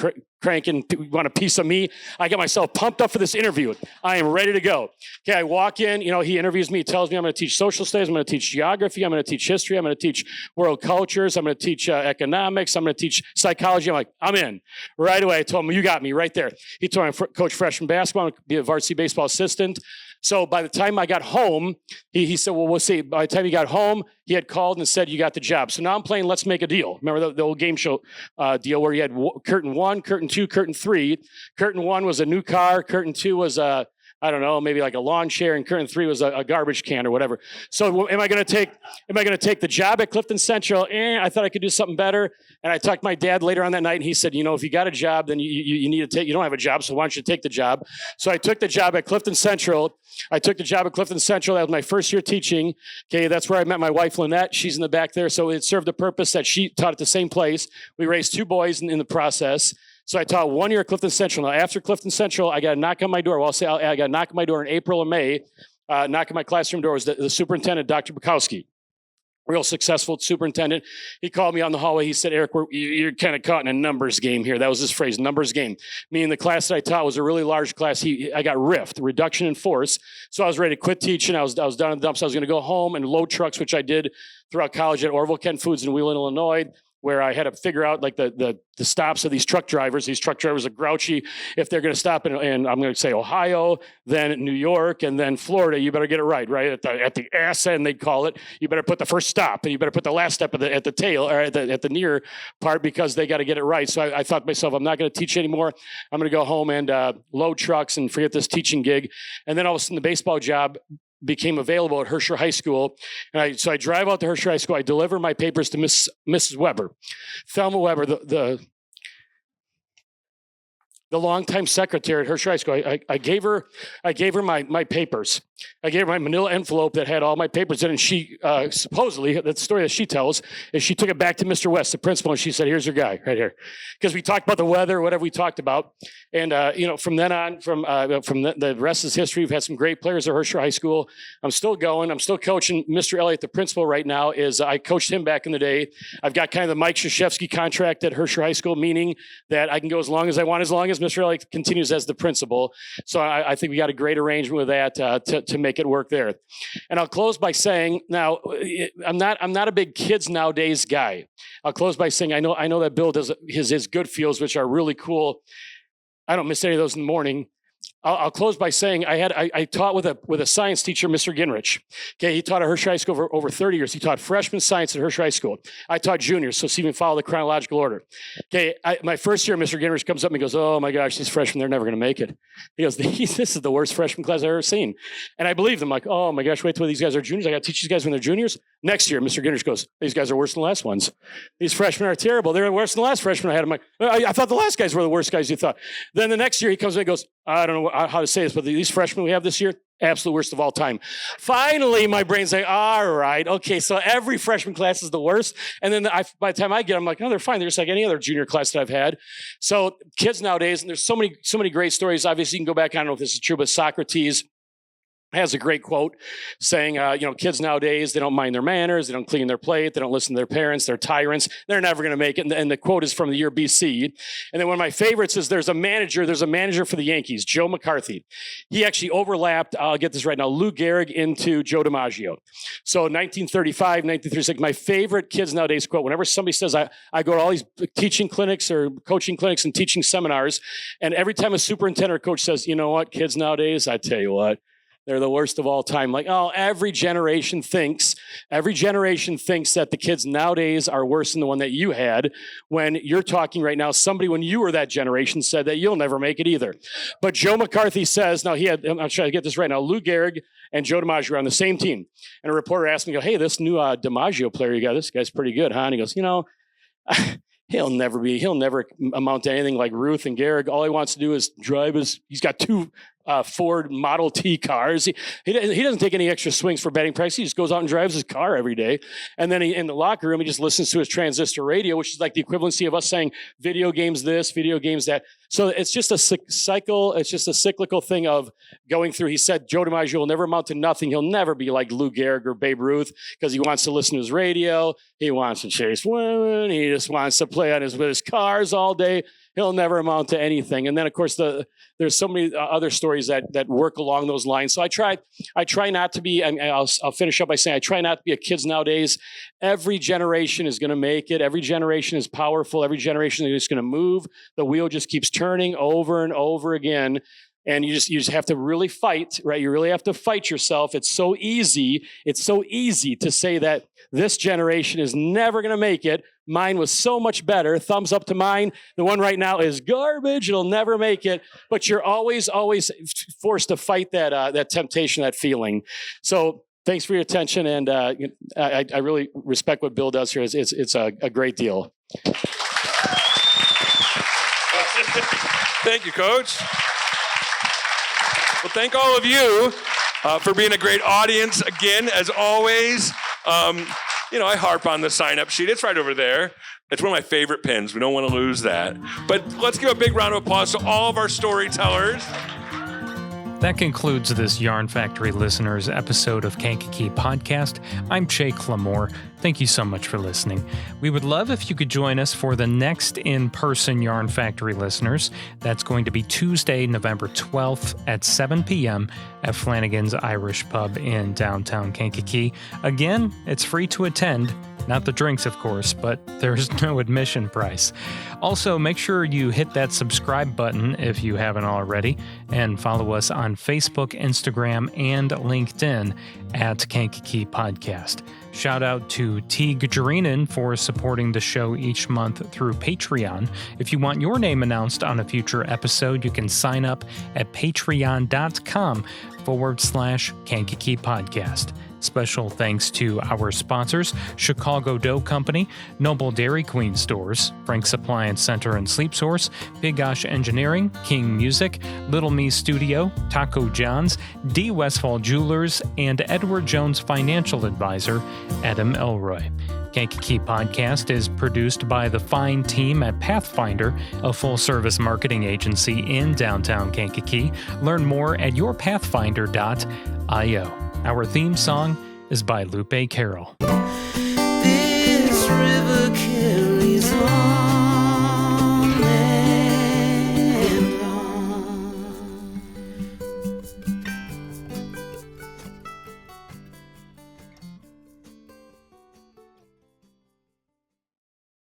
cranking. You want a piece of me? I got myself pumped up for this interview. I am ready to go. Okay, I walk in. He interviews me. He tells me I'm going to teach social studies. I'm going to teach geography. I'm going to teach history. I'm going to teach world cultures. I'm going to teach economics. I'm going to teach psychology. I'm like, I'm in. Right away, I told him, you got me right there. He told me I'm coach freshman basketball. I'm going to be a varsity baseball assistant. So by the time I got home, he said, well, we'll see. By the time he got home, he had called and said, you got the job. So now I'm playing Let's Make a Deal. Remember the old game show deal where you had curtain 1, curtain 2, curtain 3. Curtain 1 was a new car. Curtain 2 was I don't know, maybe like a lawn chair, and curtain 3 was a garbage can or whatever. So am I going to take the job at Clifton Central? I thought I could do something better. And I talked to my dad later on that night, and he said, if you got a job, then you need to take. You don't have a job, so why don't you take the job? So I took the job at Clifton Central. That was my first year teaching. Okay, that's where I met my wife, Lynette. She's in the back there. So it served the purpose that she taught at the same place. We raised 2 boys in the process. So I taught 1 year at Clifton Central. Now, after Clifton Central, I got a knock on my door. Well, I got a knock on my door in April or May. Knock on my classroom door was the superintendent, Dr. Bukowski. real successful superintendent. He called me on the hallway. He said, Eric, you're kind of caught in a numbers game here. That was his phrase, numbers game. Meaning the class that I taught was a really large class. I got rift, reduction in force. So I was ready to quit teaching. I was down in the dumps. I was going to go home and load trucks, which I did throughout college at Orville Kent Foods in Wheeling, Illinois, where I had to figure out like the stops of these truck drivers. These truck drivers are grouchy. If they're going to stop in I'm going to say Ohio, then New York, and then Florida, you better get it right at the ass end, they'd call it. You better put the first stop, and you better put the last step at the tail, or at the near part, because they got to get it right. So I thought to myself, I'm not going to teach anymore. I'm going to go home and load trucks and forget this teaching gig. And then all of a sudden, the baseball job became available at Herscher High School. And so I drive out to Herscher High School. I deliver my papers to Mrs. Weber. Thelma Weber, the longtime secretary at Herscher High School. I gave her my papers. I gave her my manila envelope that had all my papers in it. And she, supposedly, the story that she tells is she took it back to Mr. West, the principal, and she said, here's your guy right here. Because we talked about the weather, whatever we talked about. And, from then on, from the rest is history. We've had some great players at Herscher High School. I'm still going. I'm still coaching. Mr. Elliott, the principal right now, I coached him back in the day. I've got kind of the Mike Krzyzewski contract at Herscher High School, meaning that I can go as long as I want, as long as Mr. Elliott continues as the principal. So I think we got a great arrangement with that to make it work there. And I'll close by saying, now, I'm not a big kids nowadays guy. I'll close by saying, I know that Bill does his good feels, which are really cool. I don't miss any of those in the morning. I'll close by saying I taught with a science teacher, Mr. Ginrich. Okay, he taught at Herscher High School for over 30 years. He taught freshman science at Herscher High School. I taught juniors, so see, even follow the chronological order. Okay, my first year, Mr. Ginrich comes up and he goes, "Oh my gosh, these freshmen, they're never going to make it." He goes, "This is the worst freshman class I've ever seen." And I believed him. Like, "Oh my gosh, wait till these guys are juniors. I got to teach these guys when they're juniors." Next year, Mr. Ginrich goes, "These guys are worse than the last ones. These freshmen are terrible. They're worse than the last freshmen I had." I'm like, I thought the last guys were the worst guys you thought. Then the next year, he comes in and goes, "I don't know how to say this, but these freshmen we have this year, absolute worst of all time." Finally, my brain's like, all right, okay, so every freshman class is the worst. And then by the time I get them, I'm like, no, they're fine. They're just like any other junior class that I've had. So kids nowadays, and there's so many great stories. Obviously, you can go back, I don't know if this is true, but Socrates has a great quote saying, kids nowadays, they don't mind their manners, they don't clean their plate, they don't listen to their parents, they're tyrants, they're never going to make it. And the quote is from the year BC. And then one of my favorites is there's a manager for the Yankees, Joe McCarthy. He actually overlapped, I'll get this right now, Lou Gehrig into Joe DiMaggio. So 1935, 1936, my favorite kids nowadays quote, whenever somebody says, I go to all these teaching clinics or coaching clinics and teaching seminars, and every time a superintendent or coach says, you know what, kids nowadays, I tell you what, they're the worst of all time. Like, every generation thinks that the kids nowadays are worse than the one that you had. When you're talking right now, somebody when you were that generation said that you'll never make it either. But Joe McCarthy says, I'm trying to get this right now, Lou Gehrig and Joe DiMaggio are on the same team. And a reporter asked me, hey, this new DiMaggio player you got, this guy's pretty good, huh? And he goes, he'll never amount to anything like Ruth and Gehrig. All he wants to do is drive he's got two Ford Model T cars. He doesn't take any extra swings for batting practice. He just goes out and drives his car every day. And then in the locker room, he just listens to his transistor radio, which is like the equivalency of us saying video games this, video games that. So it's just a cycle. It's just a cyclical thing of going through. He said Joe DiMaggio will never amount to nothing. He'll never be like Lou Gehrig or Babe Ruth because he wants to listen to his radio. He wants to chase women. He just wants to play with his cars all day. He'll never amount to anything. And then, of course, there's so many other stories that work along those lines. So I try not to be, and I'll finish up by saying I try not to be a kids nowadays. Every generation is going to make it. Every generation is powerful. Every generation is going to move. The wheel just keeps turning over and over again. And you just have to really fight, right? You really have to fight yourself. It's so easy to say that this generation is never going to make it. Mine was so much better. Thumbs up to mine. The one right now is garbage. It'll never make it. But you're always forced to fight that temptation, that feeling. So thanks for your attention. And I really respect what Bill does here. It's a great deal. Thank you, Coach. Well, thank all of you for being a great audience. Again, as always, I harp on the sign-up sheet. It's right over there. It's one of my favorite pins. We don't want to lose that. But let's give a big round of applause to all of our storytellers. That concludes this Yarn Factory listeners episode of Kankakee Podcast. I'm Jake LaMore. Thank you so much for listening. We would love if you could join us for the next in-person Yarn Factory listeners. That's going to be Tuesday, November 12th at 7 p.m. at Flanagan's Irish Pub in downtown Kankakee. Again, it's free to attend. Not the drinks, of course, but there's no admission price. Also, make sure you hit that subscribe button if you haven't already, and follow us on Facebook, Instagram, and LinkedIn at Kankakee Podcast. Shout out to T. Gajarinan for supporting the show each month through Patreon. If you want your name announced on a future episode, you can sign up at patreon.com/Kankakee Podcast. Special thanks to our sponsors, Chicago Dough Company, Noble Dairy Queen Stores, Frank's Appliance Center and Sleep Source, Big Osh Engineering, King Music, Little Me Studio, Taco John's, D. Westfall Jewelers, and Edward Jones Financial Advisor, Adam Elroy. Kankakee Podcast is produced by the fine team at Pathfinder, a full-service marketing agency in downtown Kankakee. Learn more at yourpathfinder.io. Our theme song is by Lupe Carroll. This river